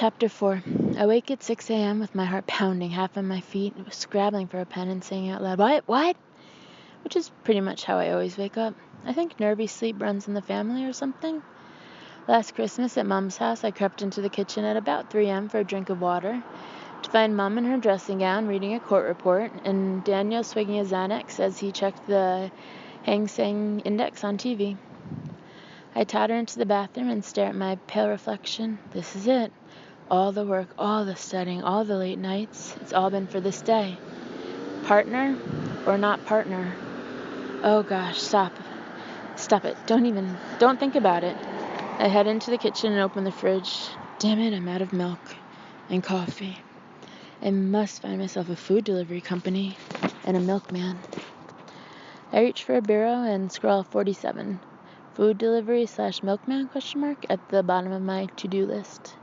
Chapter 4. I wake at 6 a.m. with my heart pounding, half on my feet, scrabbling for a pen and saying out loud, What? Which is pretty much how I always wake up. I think nervy sleep runs in the family or something. Last Christmas at Mom's house, I crept into the kitchen at about 3 a.m. for a drink of water, to find Mom in her dressing gown reading a court report, and Daniel swigging a Xanax as he checked the Hang Seng index on TV. I totter into the bathroom and stare at my pale reflection. This is it. All the work, all the studying, all the late nights, it's all been for this day. Partner or not partner? Oh gosh, stop it. Don't think about it. I head into the kitchen and open the fridge. Damn it, I'm out of milk and coffee. I must find myself a food delivery company and a milkman. I reach for a bureau and scroll 47. Food delivery / milkman ? At the bottom of my to-do list.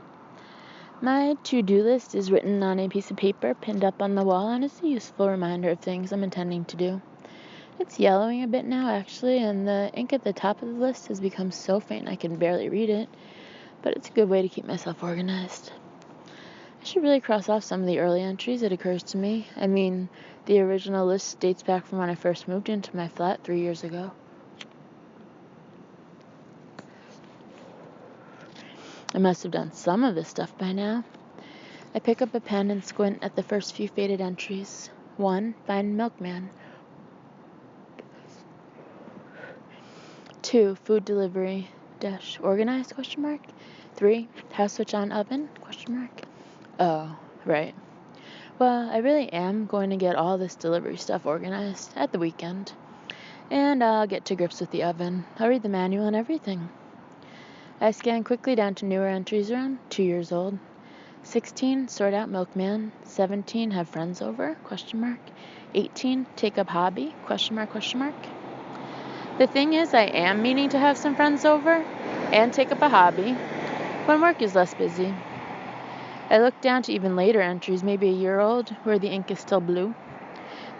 My to-do list is written on a piece of paper pinned up on the wall, and it's a useful reminder of things I'm intending to do. It's yellowing a bit now, actually, and the ink at the top of the list has become so faint I can barely read it, but it's a good way to keep myself organized. I should really cross off some of the early entries, it occurs to me. I mean, the original list dates back from when I first moved into my flat 3 years ago. I must have done some of this stuff by now. I pick up a pen and squint at the first few faded entries. 1. Find milkman. 2. Food delivery - organized ? 3. House switch on oven ? Oh, right. Well, I really am going to get all this delivery stuff organized at the weekend. And I'll get to grips with the oven. I'll read the manual and everything. I scan quickly down to newer entries around 2 years old. 16. Sort out milkman. 17. Have friends over ? 18. Take up hobby ? The thing is, I am meaning to have some friends over and take up a hobby when work is less busy. I look down to even later entries, maybe a year old, where the ink is still blue.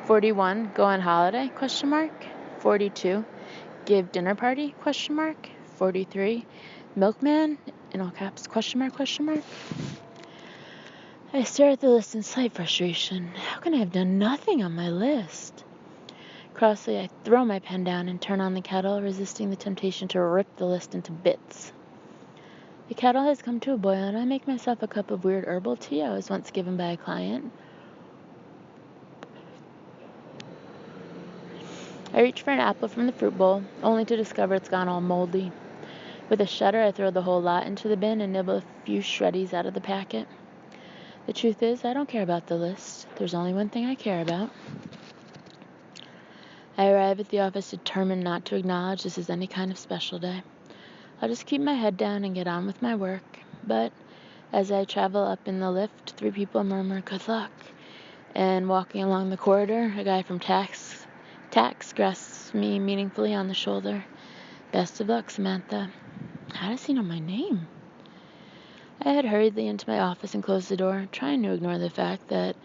41. Go on holiday ? 42. Give dinner party ? 43. Milkman, in all caps, ? I stare at the list in slight frustration. How can I have done nothing on my list? Crossly, I throw my pen down and turn on the kettle, resisting the temptation to rip the list into bits. The kettle has come to a boil, and I make myself a cup of weird herbal tea I was once given by a client. I reach for an apple from the fruit bowl, only to discover it's gone all moldy. With a shudder, I throw the whole lot into the bin and nibble a few shreddies out of the packet. The truth is, I don't care about the list. There's only one thing I care about. I arrive at the office determined not to acknowledge this is any kind of special day. I'll just keep my head down and get on with my work. But as I travel up in the lift, 3 people murmur, "Good luck." And walking along the corridor, a guy from tax grasps me meaningfully on the shoulder. "Best of luck, Samantha." How does he know my name? I head hurriedly into my office and close the door, trying to ignore the fact that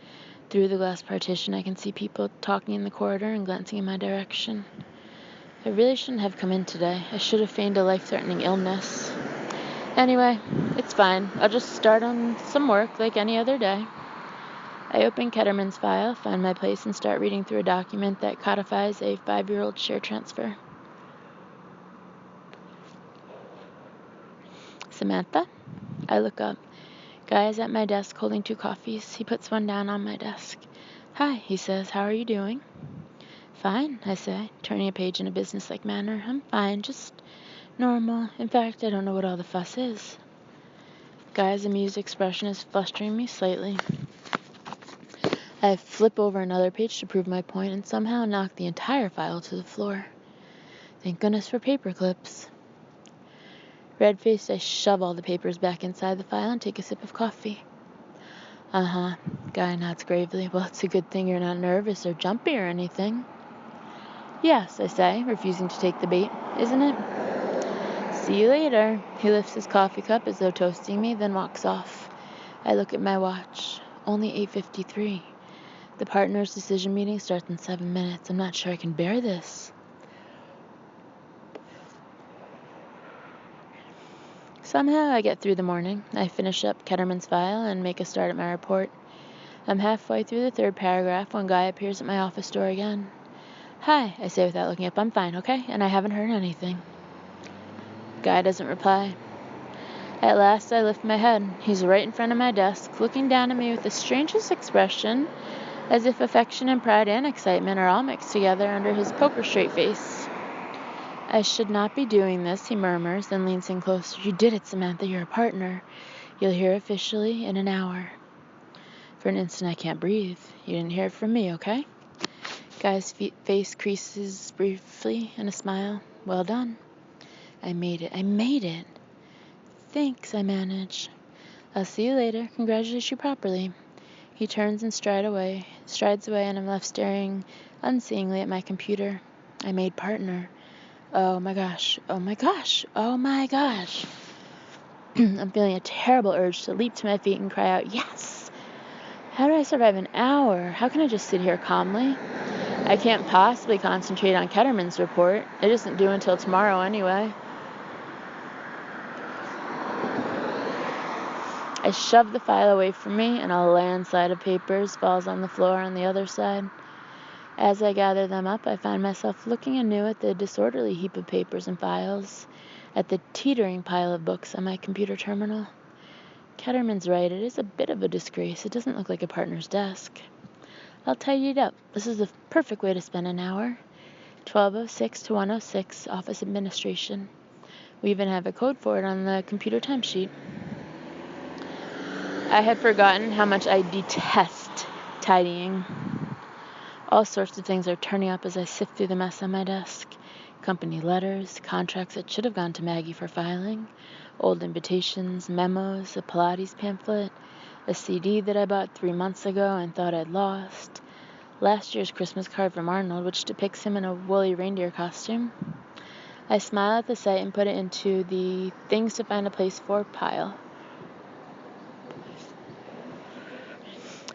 through the glass partition I can see people talking in the corridor and glancing in my direction. I really shouldn't have come in today. I should have feigned a life-threatening illness. Anyway, it's fine. I'll just start on some work like any other day. I open Ketterman's file, find my place, and start reading through a document that codifies a 5-year-old share transfer. Samantha? I look up. Guy is at my desk holding 2 coffees. He puts one down on my desk. "Hi," he says. "How are you doing?" "Fine," I say, turning a page in a businesslike manner. "I'm fine, just normal. In fact, I don't know what all the fuss is." Guy's amused expression is flustering me slightly. I flip over another page to prove my point and somehow knock the entire file to the floor. Thank goodness for paper clips. Red-faced, I shove all the papers back inside the file and take a sip of coffee. "Uh-huh," Guy nods gravely. "Well, it's a good thing you're not nervous or jumpy or anything." "Yes," I say, refusing to take the bait. "Isn't it?" "See you later." He lifts his coffee cup as though toasting me, then walks off. I look at my watch. Only 8:53. The partners' decision meeting starts in 7 minutes. I'm not sure I can bear this. Somehow I get through the morning. I finish up Ketterman's file and make a start at my report. I'm halfway through the third paragraph when Guy appears at my office door again. "Hi," I say without looking up. "I'm fine, okay? And I haven't heard anything." Guy doesn't reply. At last I lift my head. He's right in front of my desk, looking down at me with the strangest expression, as if affection and pride and excitement are all mixed together under his poker-straight face. "I should not be doing this," he murmurs, then leans in closer. "You did it, Samantha. You're a partner. You'll hear officially in an hour." For an instant I can't breathe. "You didn't hear it from me, okay?" Guy's face creases briefly in a smile. "Well done." I made it. "Thanks," I manage. "I'll see you later. Congratulate you properly." He turns and strides away, and I'm left staring unseeingly at my computer. I made partner. Oh my gosh. I'm feeling a terrible urge to leap to my feet and cry out, "Yes!" How do I survive an hour? How can I just sit here calmly? I can't possibly concentrate on Ketterman's report. It isn't due until tomorrow anyway. I shove the file away from me, and a landslide of papers falls on the floor on the other side. As I gather them up, I find myself looking anew at the disorderly heap of papers and files, at the teetering pile of books on my computer terminal. Ketterman's right. It is a bit of a disgrace. It doesn't look like a partner's desk. I'll tidy it up. This is the perfect way to spend an hour. 12:06 to 1:06, office administration. We even have a code for it on the computer timesheet. I had forgotten how much I detest tidying. All sorts of things are turning up as I sift through the mess on my desk. Company letters, contracts that should have gone to Maggie for filing, old invitations, memos, a Pilates pamphlet, a CD that I bought 3 months ago and thought I'd lost, last year's Christmas card from Arnold, which depicts him in a woolly reindeer costume. I smile at the sight and put it into the things to find a place for pile.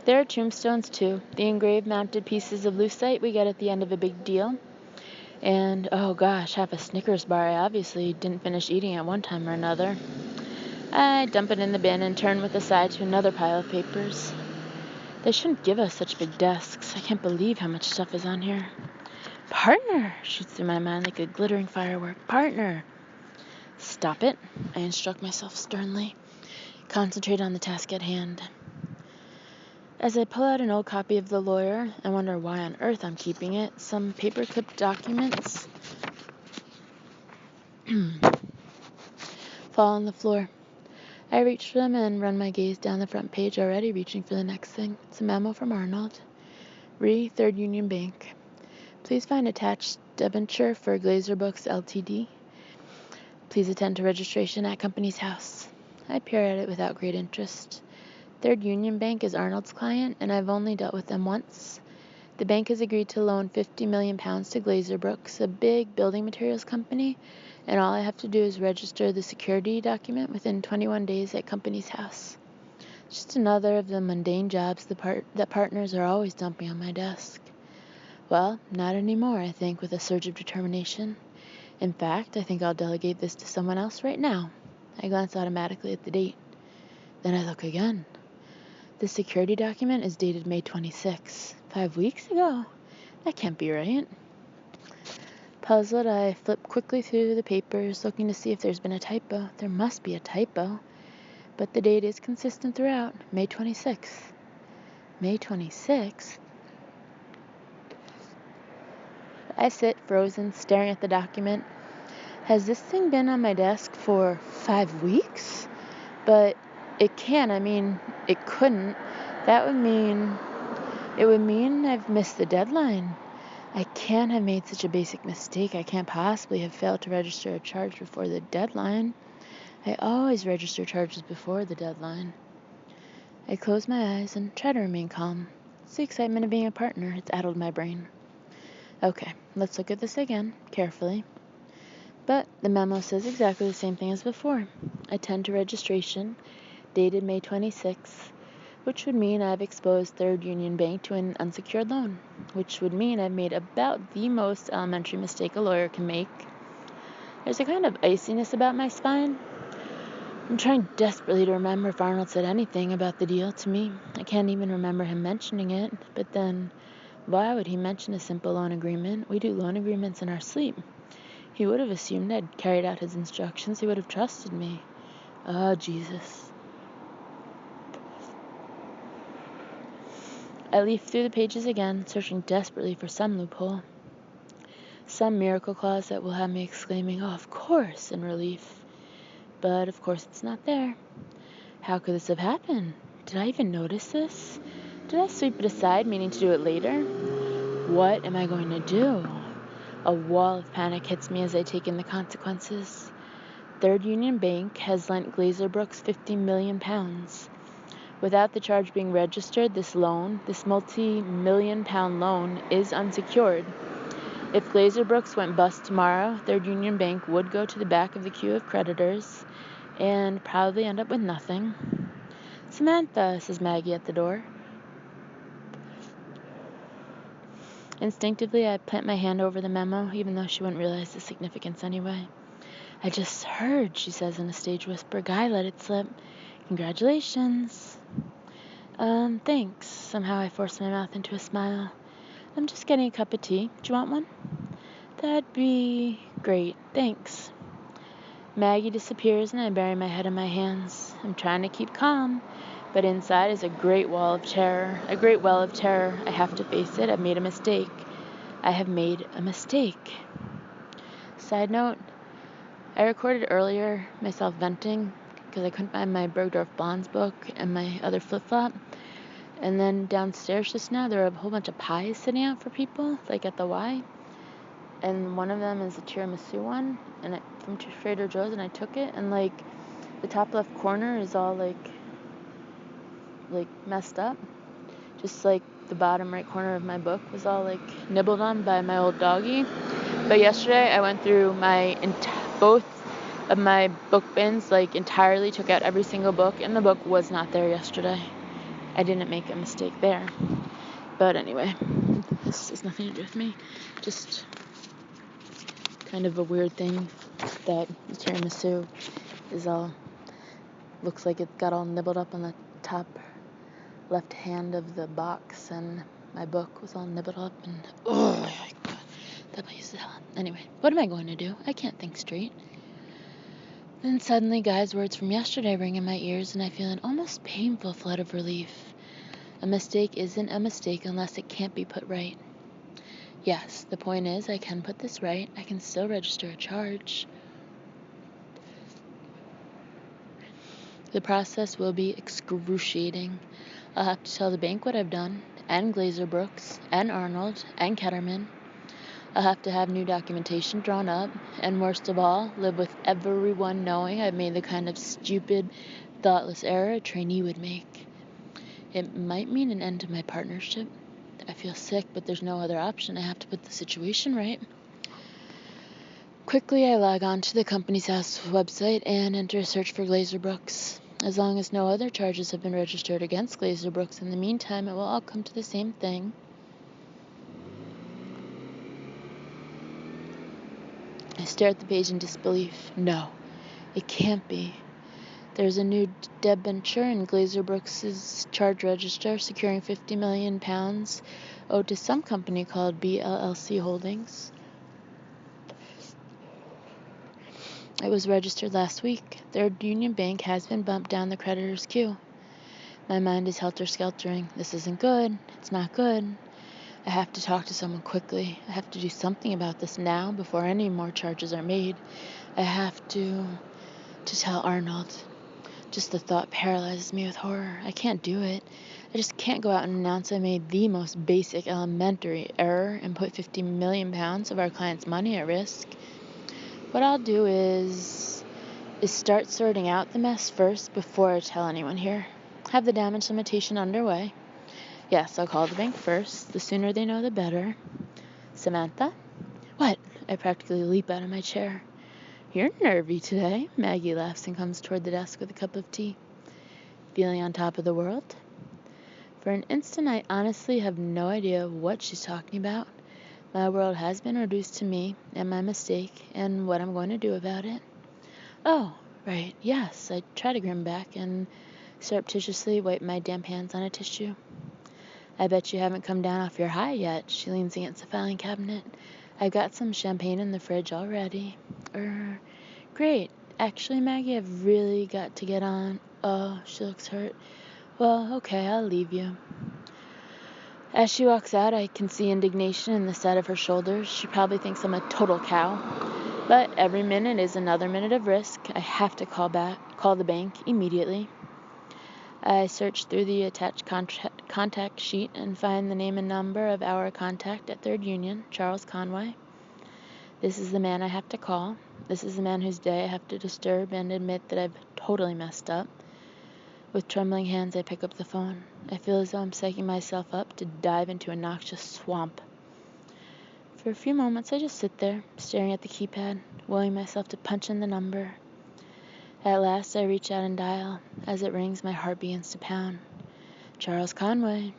There are tombstones, too, the engraved mounted pieces of lucite we get at the end of a big deal. And, oh gosh, half a Snickers bar I obviously didn't finish eating at one time or another. I dump it in the bin and turn with a sigh to another pile of papers. They shouldn't give us such big desks. I can't believe how much stuff is on here. "Partner!" shoots through my mind like a glittering firework. "Partner!" "Stop it," I instruct myself sternly. Concentrate on the task at hand. As I pull out an old copy of The Lawyer, I wonder why on earth I'm keeping it. Some paper-clipped documents fall on the floor. I reach for them and run my gaze down the front page, already reaching for the next thing. It's a memo from Arnold. Re, Third Union Bank. Please find attached debenture for Glazer Books Ltd. Please attend to registration at company's house. I peer at it without great interest. Third Union Bank is Arnold's client, and I've only dealt with them once. The bank has agreed to loan £50 million to Glazer Brooks, a big building materials company, and all I have to do is register the security document within 21 days at company's house. Just another of the mundane jobs that partners are always dumping on my desk. Well, not anymore, I think, with a surge of determination. In fact, I think I'll delegate this to someone else right now. I glance automatically at the date. Then I look again. The security document is dated May 26. 5 weeks ago? That can't be right. Puzzled, I flip quickly through the papers, looking to see if there's been a typo. There must be a typo. But the date is consistent throughout. May 26th. May 26th? I sit frozen, staring at the document. Has this thing been on my desk for 5 weeks? But it can't. It couldn't. It would mean I've missed the deadline. I can't have made such a basic mistake. I can't possibly have failed to register a charge before the deadline. I always register charges before the deadline. I close my eyes and try to remain calm. It's the excitement of being a partner. It's addled my brain. Okay, let's look at this again, carefully. But the memo says exactly the same thing as before. Attend to registration, dated May 26th, which would mean I've exposed Third Union Bank to an unsecured loan, which would mean I've made about the most elementary mistake a lawyer can make. There's a kind of iciness about my spine. I'm trying desperately to remember if Arnold said anything about the deal to me. I can't even remember him mentioning it, but then why would he mention a simple loan agreement? We do loan agreements in our sleep. He would have assumed I'd carried out his instructions. He would have trusted me. Oh, Jesus. I leafed through the pages again, searching desperately for some loophole. Some miracle clause that will have me exclaiming, "Oh, of course," in relief. But, of course, it's not there. How could this have happened? Did I even notice this? Did I sweep it aside, meaning to do it later? What am I going to do? A wall of panic hits me as I take in the consequences. Third Union Bank has lent Glazer Brooks £50 million. Without the charge being registered, this multi-million-pound loan, is unsecured. If Glazer Brooks went bust tomorrow, Third Union Bank would go to the back of the queue of creditors and probably end up with nothing. "Samantha," says Maggie at the door. Instinctively, I plant my hand over the memo, even though she wouldn't realize the significance anyway. "I just heard," she says in a stage whisper. "Guy let it slip. Congratulations." Thanks." Somehow I force my mouth into a smile. "I'm just getting a cup of tea. Do you want one?" "That'd be great. Thanks." Maggie disappears and I bury my head in my hands. I'm trying to keep calm, but inside is a great well of terror. I have to face it. I've made a mistake. I have made a mistake. Side note, I recorded earlier myself venting because I couldn't find my Bergdorf Bonds book and my other flip-flop. And then downstairs just now, there are a whole bunch of pies sitting out for people, like at the Y. And one of them is a tiramisu one, and from Trader Joe's, and I took it, and like the top left corner is all like messed up. Just like the bottom right corner of my book was all like nibbled on by my old doggy. But yesterday I went through both of my book bins, like entirely took out every single book, and the book was not there yesterday. I didn't make a mistake there. But anyway, this has nothing to do with me. Just kind of a weird thing that the tiramisu looks like it got all nibbled up on the top left hand of the box, and my book was all nibbled up, and oh my God, that place is hell. Anyway, what am I going to do? I can't think straight. Then suddenly Guy's words from yesterday ring in my ears, and I feel an almost painful flood of relief. A mistake isn't a mistake unless it can't be put right. Yes, the point is I can put this right. I can still register a charge. The process will be excruciating. I'll have to tell the bank what I've done, and Glazer Brooks, and Arnold, and Ketterman. I'll have to have new documentation drawn up, and worst of all, live with everyone knowing I've made the kind of stupid, thoughtless error a trainee would make. It might mean an end to my partnership. I feel sick, but there's no other option. I have to put the situation right. Quickly, I log on to the company's house website and enter a search for Glazer Brooks. As long as no other charges have been registered against Glazer Brooks in the meantime, it will all come to the same thing. I stare at the page in disbelief. No, it can't be. There's a new debenture in Glazer Brooks' charge register securing £50 million owed to some company called BLLC Holdings. It was registered last week. Third Union Bank has been bumped down the creditor's queue. My mind is helter-skeltering. This isn't good. It's not good. I have to talk to someone quickly. I have to do something about this now before any more charges are made. I have to tell Arnold. Just the thought paralyzes me with horror. I can't do it. I just can't go out and announce I made the most basic, elementary error and put £50 million of our client's money at risk. What I'll do is start sorting out the mess first before I tell anyone here. Have the damage limitation underway. Yes, I'll call the bank first. The sooner they know, the better. Samantha? What? I practically leap out of my chair. You're nervy today. Maggie laughs and comes toward the desk with a cup of tea. Feeling on top of the world? For an instant, I honestly have no idea what she's talking about. My world has been reduced to me and my mistake and what I'm going to do about it. Oh, Right, yes. I try to grin back and surreptitiously wipe my damp hands on a tissue. I bet you haven't come down off your high yet. She leans against the filing cabinet. I've got some champagne in the fridge already. Great. Actually, Maggie, I've really got to get on. Oh, she looks hurt. Well, okay, I'll leave you. As she walks out, I can see indignation in the set of her shoulders. She probably thinks I'm a total cow. But every minute is another minute of risk. I have to call the bank immediately. I search through the attached contact sheet and find the name and number of our contact at Third Union, Charles Conway. This is the man I have to call. This is the man whose day I have to disturb and admit that I've totally messed up. With trembling hands, I pick up the phone. I feel as though I'm psyching myself up to dive into a noxious swamp. For a few moments, I just sit there, staring at the keypad, willing myself to punch in the number. At last, I reach out and dial. As it rings, my heart begins to pound. Charles Conway.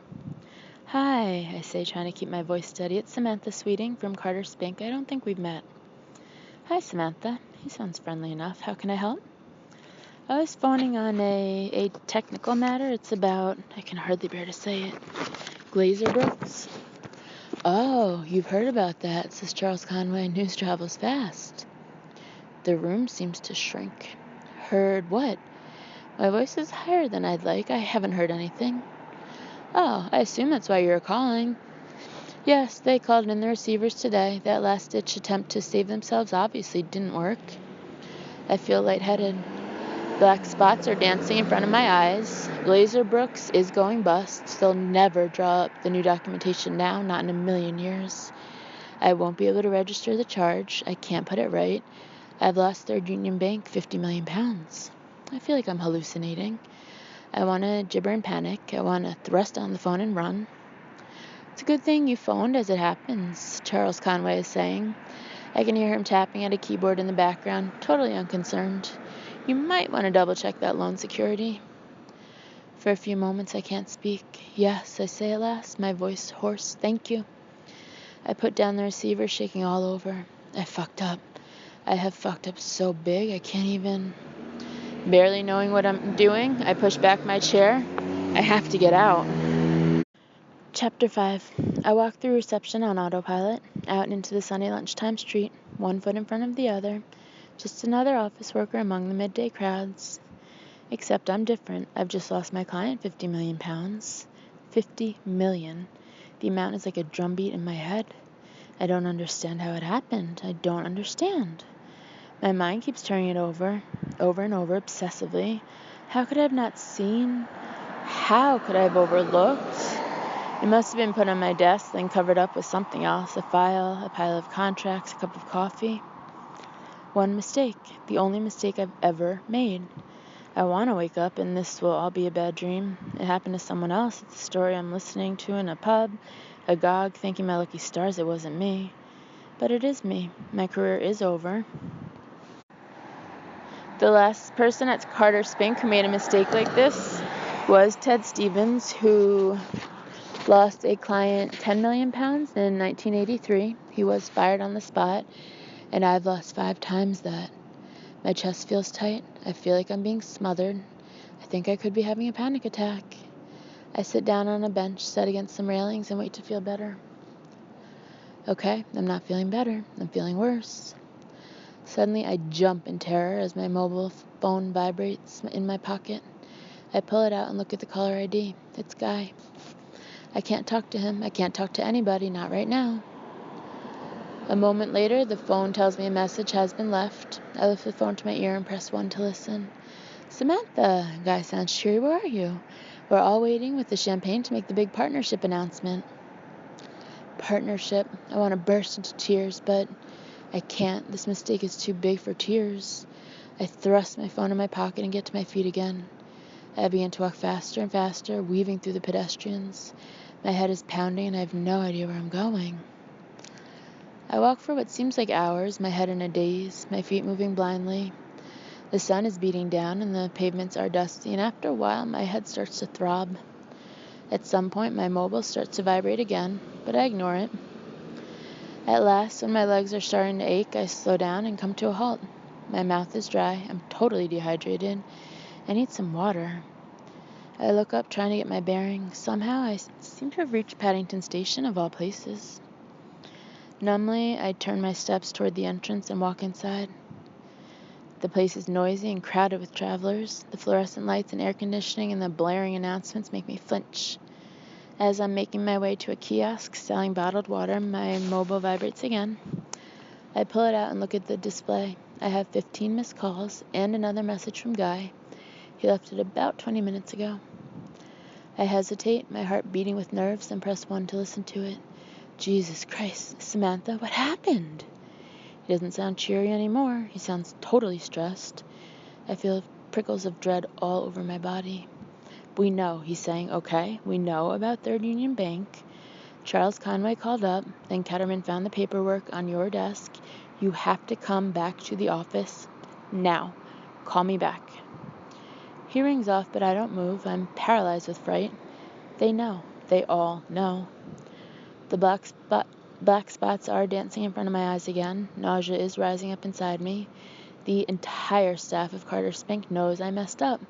Hi, I say, trying to keep my voice steady. It's Samantha Sweeting from Carter Spink. I don't think we've met. Hi, Samantha. He sounds friendly enough. How can I help? I was phoning on a technical matter. It's about, I can hardly bear to say it, Glazer Brooks. Oh, you've heard about that, says Charles Conway. News travels fast. The room seems to shrink. Heard what? My voice is higher than I'd like. I haven't heard anything. Oh, I assume that's why you were calling. Yes, they called in the receivers today. That last-ditch attempt to save themselves obviously didn't work. I feel lightheaded. Black spots are dancing in front of my eyes. Glazer Brooks is going bust. They'll never draw up the new documentation now, not in a million years. I won't be able to register the charge. I can't put it right. I've lost Third Union Bank 50 million pounds. I feel like I'm hallucinating. I want to gibber and panic. I want to thrust on the phone and run. It's a good thing you phoned as it happens, Charles Conway is saying. I can hear him tapping at a keyboard in the background, totally unconcerned. You might want to double-check that loan security. For a few moments, I can't speak. Yes, I say at last, my voice hoarse. Thank you. I put down the receiver, shaking all over. I fucked up. I have fucked up so big, I can't even... Barely knowing what I'm doing, I push back my chair. I have to get out. Chapter 5. I walk through reception on autopilot, out into the sunny lunchtime street, one foot in front of the other, just another office worker among the midday crowds. Except I'm different. I've just lost my client 50 million pounds. 50 million. The amount is like a drumbeat in my head. I don't understand how it happened. I don't understand. My mind keeps turning it over and over, obsessively. How could I have not seen? How could I have overlooked? It must have been put on my desk, then covered up with something else, a file, a pile of contracts, a cup of coffee. One mistake, the only mistake I've ever made. I want to wake up and this will all be a bad dream. It happened to someone else. It's a story I'm listening to in a pub, agog, thanking my lucky stars it wasn't me. But it is me. My career is over. The last person at Carter Spink who made a mistake like this was Ted Stevens, who lost a client 10 million pounds in 1983. He was fired on the spot, and I've lost 5 times that. My chest feels tight. I feel like I'm being smothered. I think I could be having a panic attack. I sit down on a bench set against some railings and wait to feel better. Okay, I'm not feeling better. I'm feeling worse. Suddenly, I jump in terror as my mobile phone vibrates in my pocket. I pull it out and look at the caller ID. It's Guy. I can't talk to him. I can't talk to anybody, not right now. A moment later, the phone tells me a message has been left. I lift the phone to my ear and press 1 to listen. Samantha, Guy sounds cheery. Where are you? We're all waiting with the champagne to make the big partnership announcement. Partnership. I want to burst into tears, but I can't. This mistake is too big for tears. I thrust my phone in my pocket and get to my feet again. I begin to walk faster and faster, weaving through the pedestrians. My head is pounding and I have no idea where I'm going. I walk for what seems like hours, my head in a daze, my feet moving blindly. The sun is beating down and the pavements are dusty, and after a while my head starts to throb. At some point my mobile starts to vibrate again, but I ignore it. At last, when my legs are starting to ache, I slow down and come to a halt. My mouth is dry. I'm totally dehydrated. I need some water. I look up, trying to get my bearings. Somehow, I seem to have reached Paddington Station, of all places. Numbly, I turn my steps toward the entrance and walk inside. The place is noisy and crowded with travelers. The fluorescent lights and air conditioning and the blaring announcements make me flinch. As I'm making my way to a kiosk selling bottled water, my mobile vibrates again. I pull it out and look at the display. I have 15 missed calls and another message from Guy. He left it about 20 minutes ago. I hesitate, my heart beating with nerves, and press 1 to listen to it. Jesus Christ, Samantha, what happened? He doesn't sound cheery anymore. He sounds totally stressed. I feel prickles of dread all over my body. We know, he's saying, okay, we know about Third Union Bank. Charles Conway called up, then Ketterman found the paperwork on your desk. You have to come back to the office now. Call me back. He rings off, but I don't move. I'm paralyzed with fright. They know. They all know. The black spots are dancing in front of my eyes again. Nausea is rising up inside me. The entire staff of Carter Spink knows I messed up.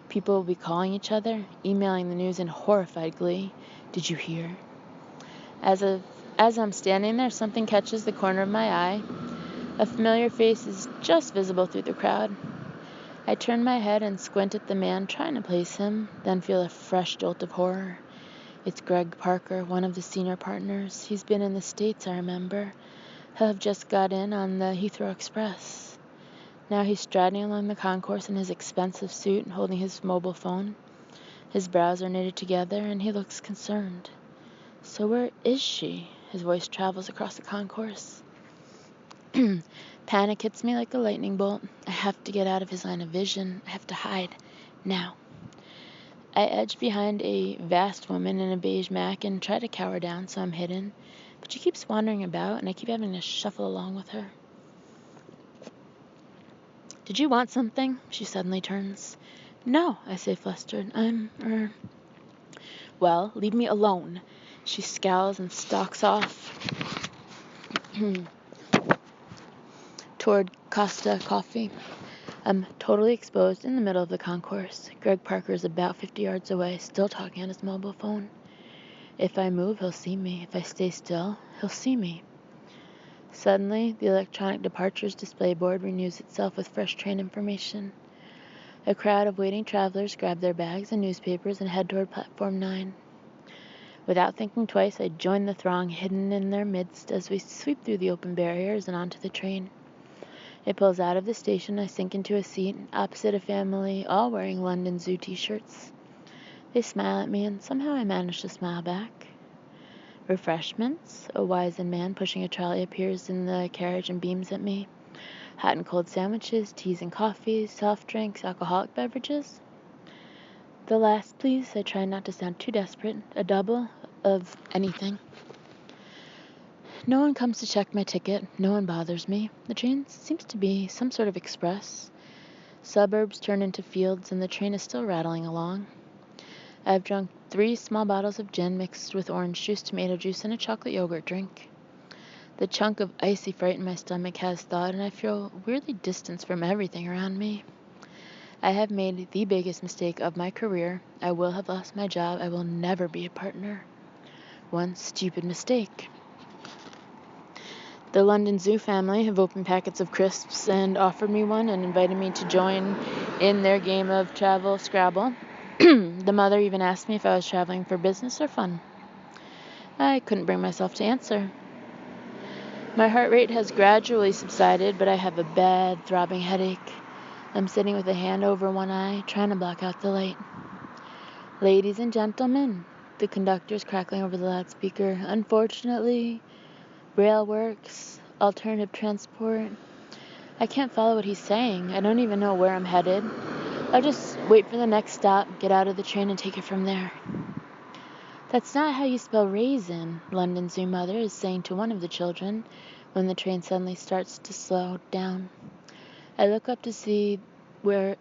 People will be calling each other, emailing the news in horrified glee. Did you hear? As I'm standing there, something catches the corner of my eye. A familiar face is just visible through the crowd. I turn my head and squint at the man, trying to place him, then feel a fresh jolt of horror. It's Greg Parker, one of the senior partners. He's been in the States, I remember. He'll have just got in on the Heathrow Express. Now he's striding along the concourse in his expensive suit, holding his mobile phone. His brows are knitted together, and he looks concerned. So where is she? His voice travels across the concourse. Panic hits me like a lightning bolt. I have to get out of his line of vision. I have to hide. Now. I edge behind a vast woman in a beige mac and try to cower down so I'm hidden. But she keeps wandering about, and I keep having to shuffle along with her. Did you want something? She suddenly turns. No, I say flustered. Well, leave me alone. She scowls and stalks off toward Costa Coffee. I'm totally exposed in the middle of the concourse. Greg Parker is about 50 yards away, still talking on his mobile phone. If I move, he'll see me. If I stay still, he'll see me. Suddenly, the electronic departures display board renews itself with fresh train information. A crowd of waiting travelers grab their bags and newspapers and head toward Platform 9. Without thinking twice, I join the throng hidden in their midst as we sweep through the open barriers and onto the train. It pulls out of the station. I sink into a seat opposite a family, all wearing London Zoo t-shirts. They smile at me, and somehow I manage to smile back. Refreshments? A wizened man pushing a trolley appears in the carriage and beams at me. Hot and cold sandwiches, teas and coffees, soft drinks, alcoholic beverages. The last, please. I try not to sound too desperate. A double of anything. No one comes to check my ticket. No one bothers me. The train seems to be some sort of express. Suburbs turn into fields, and the train is still rattling along. I've drunk 3 small bottles of gin mixed with orange juice, tomato juice, and a chocolate yogurt drink. The chunk of icy fright in my stomach has thawed, and I feel weirdly distanced from everything around me. I have made the biggest mistake of my career. I will have lost my job. I will never be a partner. One stupid mistake. The London Zoo family have opened packets of crisps and offered me one and invited me to join in their game of travel Scrabble. The mother even asked me if I was traveling for business or fun. I couldn't bring myself to answer. My heart rate has gradually subsided, but I have a bad, throbbing headache. I'm sitting with a hand over one eye, trying to block out the light. Ladies and gentlemen, the conductor's crackling over the loudspeaker. Unfortunately, rail works, alternative transport. I can't follow what he's saying. I don't even know where I'm headed. I'll just wait for the next stop, get out of the train, and take it from there. That's not how you spell raisin, London Zoo mother is saying to one of the children when the train suddenly starts to slow down. I look up to see we're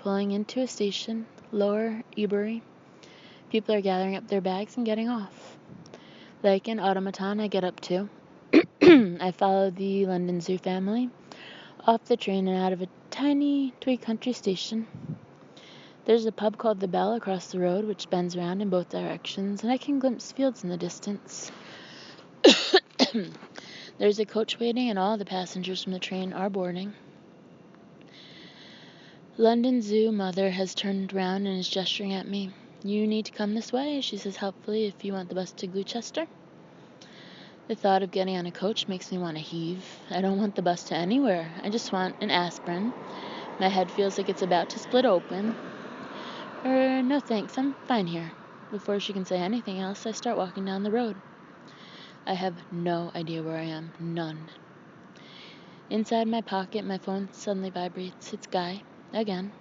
pulling into a station, Lower Ebury. People are gathering up their bags and getting off. Like an automaton, I get up too. I follow the London Zoo family. Off the train and out of a tiny twig country station, there's a pub called The Bell across the road, which bends around in both directions, and I can glimpse fields in the distance. There's a coach waiting, and all the passengers from the train are boarding. London Zoo mother has turned round and is gesturing at me. You need to come this way, she says helpfully, if you want the bus to Gloucester. The thought of getting on a coach makes me want to heave. I don't want the bus to anywhere. I just want an aspirin. My head feels like it's about to split open. No thanks, I'm fine here. Before she can say anything else, I start walking down the road. I have no idea where I am. None. Inside my pocket, my phone suddenly vibrates. It's Guy. Again.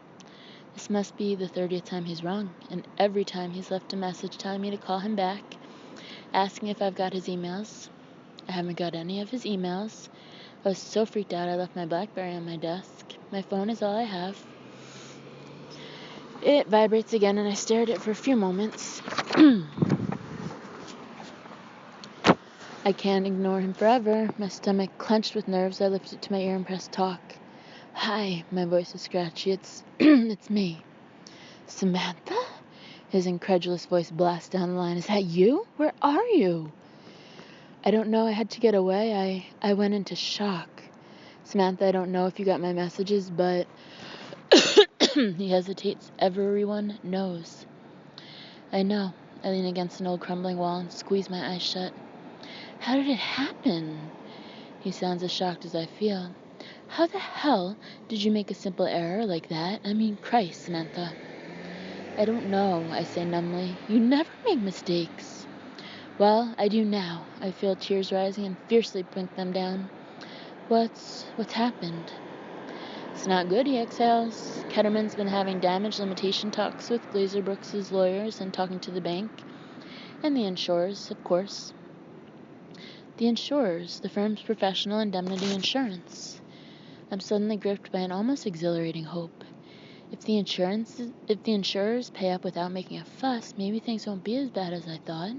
This must be the 30th time he's rung, and every time he's left a message telling me to call him back, asking if I've got his emails. I haven't got any of his emails. I was so freaked out I left my BlackBerry on my desk. My phone is all I have. It vibrates again, and I stare at it for a few moments. I can't ignore him forever. My stomach clenched with nerves. I lift it to my ear and press talk. Hi, my voice is scratchy. It's me. Samantha? His incredulous voice blasts down the line. Is that you? Where are you? I don't know. I had to get away. I went into shock. Samantha, I don't know if you got my messages, but he hesitates. Everyone knows. I know. I lean against an old crumbling wall and squeeze my eyes shut. How did it happen? He sounds as shocked as I feel. How the hell did you make a simple error like that? I mean, Christ, Samantha. I don't know, I say numbly. You never make mistakes. Well, I do now. I feel tears rising and fiercely blink them down. What's happened? It's not good, he exhales. Ketterman's been having damage limitation talks with Glazer Brooks's lawyers and talking to the bank. And the insurers, of course. The insurers, the firm's professional indemnity insurance. I'm suddenly gripped by an almost exhilarating hope. If the insurers pay up without making a fuss, maybe things won't be as bad as I thought.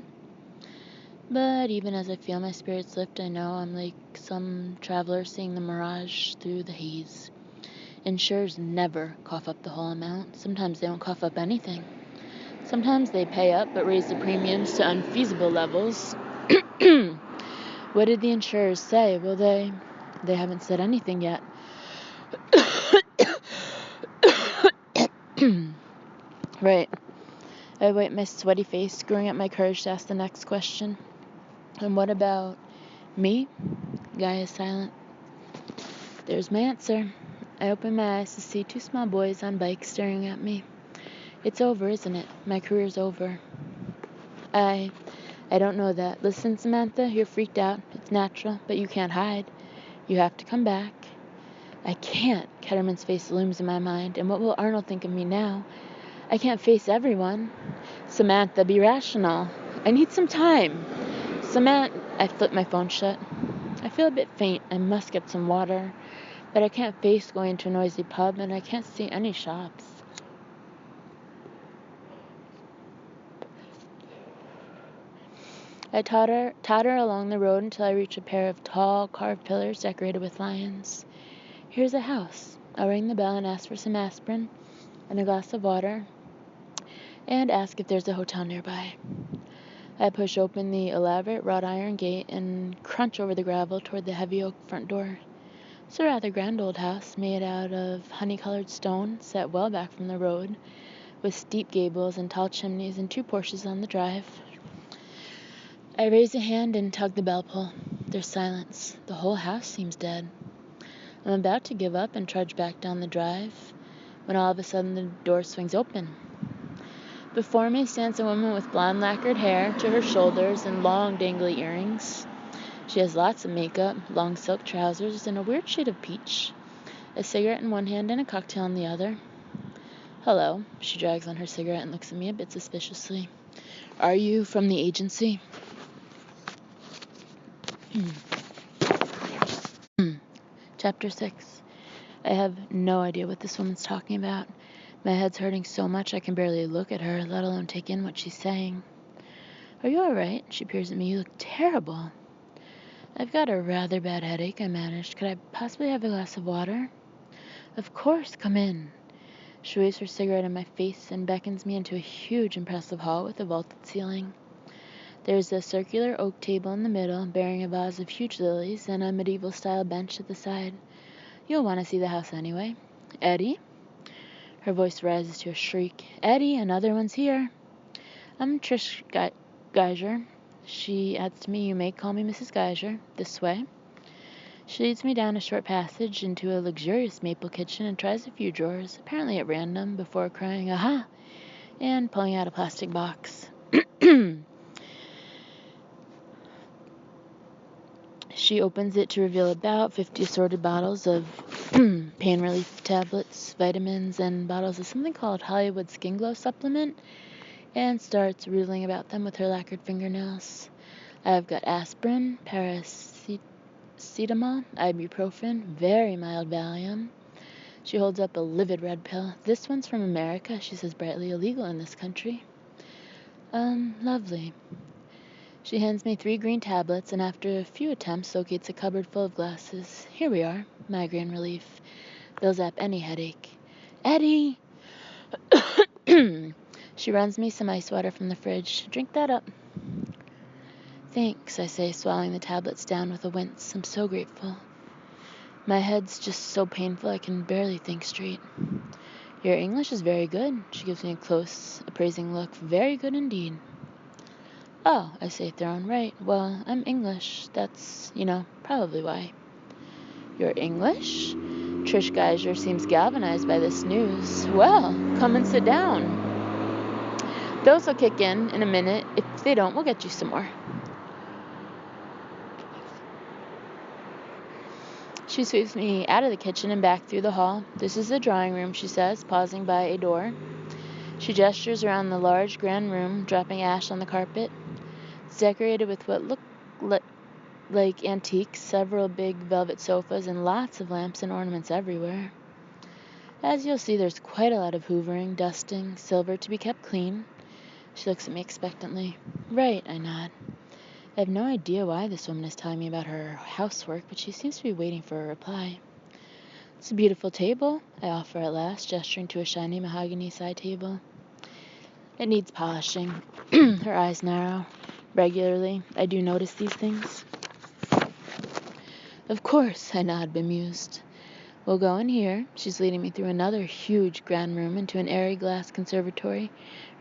But even as I feel my spirits lift, I know I'm like some traveler seeing the mirage through the haze. Insurers never cough up the whole amount. Sometimes they don't cough up anything. Sometimes they pay up but raise the premiums to unfeasible levels. What did the insurers say? Well, they haven't said anything yet. Right. I wipe my sweaty face, screwing up my courage to ask the next question. And what about me? Guy is silent. There's my answer. I open my eyes to see two small boys on bikes staring at me. It's over, isn't it? My career's over. I don't know that. Listen, Samantha, you're freaked out. It's natural, but you can't hide. You have to come back. I can't. Ketterman's face looms in my mind. And what will Arnold think of me now? I can't face everyone. Samantha, be rational. I need some time. I flip my phone shut. I feel a bit faint. I must get some water. But I can't face going to a noisy pub, and I can't see any shops. I totter along the road until I reach a pair of tall, carved pillars decorated with lions. Here's a house. I'll ring the bell and ask for some aspirin and a glass of water, and ask if there's a hotel nearby. I push open the elaborate wrought iron gate and crunch over the gravel toward the heavy oak front door. It's a rather grand old house made out of honey-colored stone, set well back from the road, with steep gables and tall chimneys and two Porsches on the drive. I raise a hand and tug the bell pull. There's silence. The whole house seems dead. I'm about to give up and trudge back down the drive when all of a sudden the door swings open. Before me stands a woman with blonde lacquered hair to her shoulders and long dangly earrings. She has lots of makeup, long silk trousers, and a weird shade of peach. A cigarette in one hand and a cocktail in the other. Hello. She drags on her cigarette and looks at me a bit suspiciously. Are you from the agency? Chapter 6. I have no idea what this woman's talking about. My head's hurting so much I can barely look at her, let alone take in what she's saying. Are you all right? She peers at me. You look terrible. I've got a rather bad headache, I managed. Could I possibly have a glass of water? Of course, come in. She waves her cigarette in my face and beckons me into a huge, impressive hall with a vaulted ceiling. There's a circular oak table in the middle, bearing a vase of huge lilies, and a medieval-style bench at the side. You'll want to see the house anyway. Eddie? Her voice rises to a shriek. Eddie, another one's here. I'm Trish Geiger. She adds to me, you may call me Mrs. Geiger. This way. She leads me down a short passage into a luxurious maple kitchen and tries a few drawers, apparently at random, before crying, aha, and pulling out a plastic box. She opens it to reveal about 50 assorted bottles of pain relief tablets, vitamins, and bottles of something called Hollywood Skin Glow supplement, and starts riddling about them with her lacquered fingernails. I've got aspirin, paracetamol, ibuprofen, very mild Valium. She holds up a livid red pill. This one's from America, she says brightly, illegal in this country. Lovely. She hands me 3 green tablets, and after a few attempts, locates a cupboard full of glasses. Here we are. Migraine relief. They'll zap any headache. Eddie! She runs me some ice water from the fridge. Drink that up. Thanks, I say, swallowing the tablets down with a wince. I'm so grateful. My head's just so painful I can barely think straight. Your English is very good. She gives me a close, appraising look. Very good indeed. Oh, I say, thrown right. Well, I'm English. That's, probably why. You're English? Trish Geiger seems galvanized by this news. Well, come and sit down. Those will kick in a minute. If they don't, we'll get you some more. She sweeps me out of the kitchen and back through the hall. This is the drawing room, she says, pausing by a door. She gestures around the large grand room, dropping ash on the carpet. It's decorated with what look like antiques, several big velvet sofas, and lots of lamps and ornaments everywhere. As you'll see, there's quite a lot of hoovering, dusting, silver to be kept clean. She looks at me expectantly. Right, I nod. I have no idea why this woman is telling me about her housework, but she seems to be waiting for a reply. It's a beautiful table, I offer at last, gesturing to a shiny mahogany side table. It needs polishing. Her eyes narrow. Regularly, I do notice these things. Of course, I nod, bemused. We'll go in here. She's leading me through another huge grand room into an airy glass conservatory,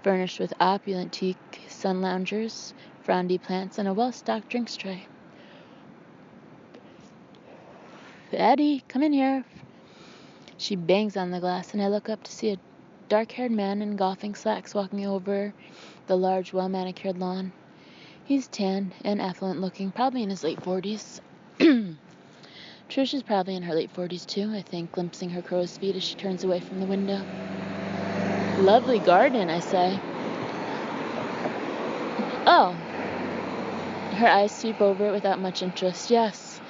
furnished with opulent teak, sun loungers, frondy plants, and a well-stocked drinks tray. Eddie, come in here. She bangs on the glass, and I look up to see a dark-haired man in golfing slacks walking over the large, well-manicured lawn. He's tanned and affluent-looking, probably in his late 40s. Trish is probably in her late 40s, too, I think, glimpsing her crow's feet as she turns away from the window. Lovely garden, I say. Oh. Her eyes sweep over it without much interest. Yes,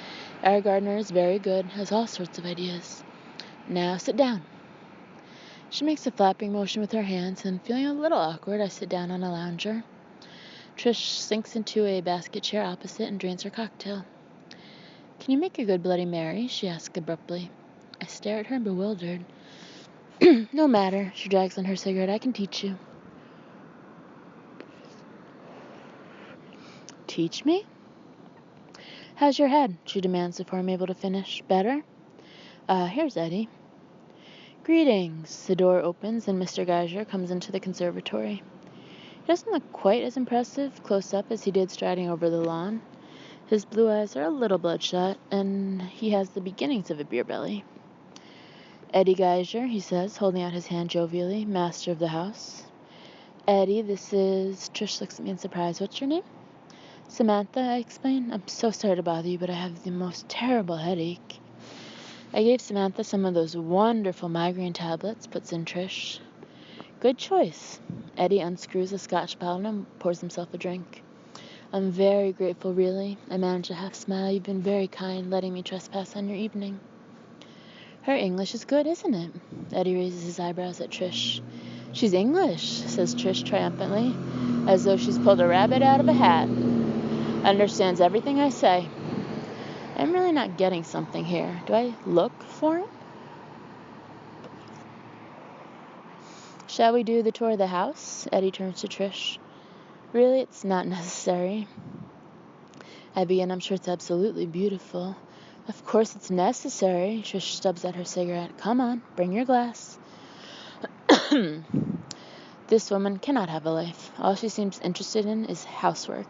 our gardener is very good, has all sorts of ideas. Now sit down. She makes a flapping motion with her hands, and feeling a little awkward, I sit down on a lounger. Trish sinks into a basket chair opposite and drains her cocktail. Can you make a good Bloody Mary? She asks abruptly. I stare at her, bewildered. No matter, she drags on her cigarette. I can teach you. Teach me? How's your head? She demands before I'm able to finish. Better? Here's Eddie. Greetings. The door opens and Mr. Geiger comes into the conservatory. He doesn't look quite as impressive close up as he did striding over the lawn. His blue eyes are a little bloodshot, and he has the beginnings of a beer belly. Eddie Geiger, he says, holding out his hand jovially, master of the house. Eddie, this is... Trish looks at me in surprise. What's your name? Samantha, I explain. I'm so sorry to bother you, but I have the most terrible headache. I gave Samantha some of those wonderful migraine tablets, puts in Trish. Good choice. Eddie unscrews a Scotch bottle and pours himself a drink. I'm very grateful, really. I manage a half smile. You've been very kind, letting me trespass on your evening. Her English is good, isn't it? Eddie raises his eyebrows at Trish. She's English, says Trish triumphantly, as though she's pulled a rabbit out of a hat. Understands everything I say. I'm really not getting something here. Do I look for it? Shall we do the tour of the house? Eddie turns to Trish. Really, it's not necessary. I begin, I'm sure it's absolutely beautiful. Of course it's necessary. Trish stubs at her cigarette. Come on, bring your glass. This woman cannot have a life. All she seems interested in is housework.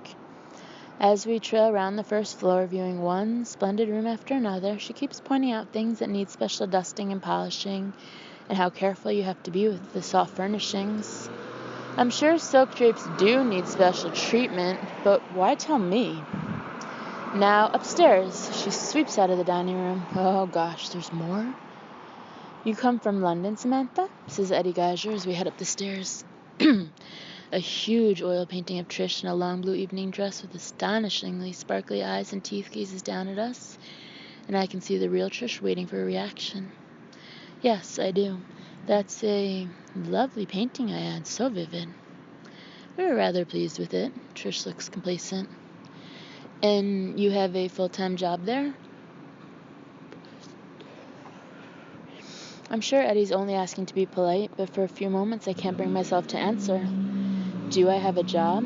As we trail around the first floor, viewing one splendid room after another, she keeps pointing out things that need special dusting and polishing, and how careful you have to be with the soft furnishings. I'm sure silk drapes do need special treatment, but why tell me? Now, upstairs, she sweeps out of the dining room. Oh gosh, there's more? You come from London, Samantha? Says Eddie Geiger as we head up the stairs. A huge oil painting of Trish in a long blue evening dress with astonishingly sparkly eyes and teeth gazes down at us, and I can see the real Trish waiting for a reaction. Yes, I do. That's a lovely painting, I add, so vivid. We were rather pleased with it. Trish looks complacent. And you have a full-time job there? I'm sure Eddie's only asking to be polite, but for a few moments I can't bring myself to answer. Do I have a job?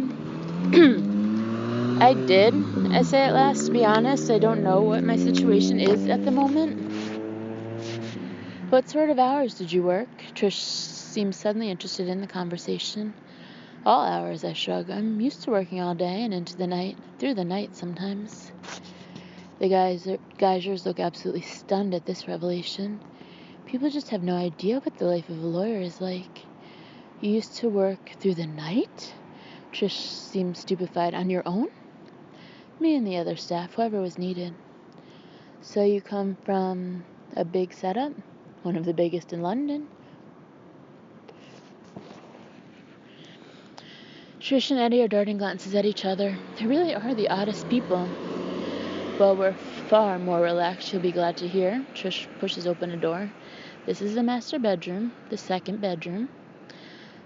I did, I say at last. To be honest, I don't know what my situation is at the moment. What sort of hours did you work? Trish seems suddenly interested in the conversation. All hours, I shrug. I'm used to working all day and into the night, through the night sometimes. The Geisers look absolutely stunned at this revelation. People just have no idea what the life of a lawyer is like. You used to work through the night? Trish seems stupefied. On your own? Me and the other staff, whoever was needed. So you come from a big setup? One of the biggest in London. Trish and Eddie are darting glances at each other. They really are the oddest people. Well, we're far more relaxed, you'll be glad to hear. Trish pushes open a door. This is the master bedroom, the second bedroom.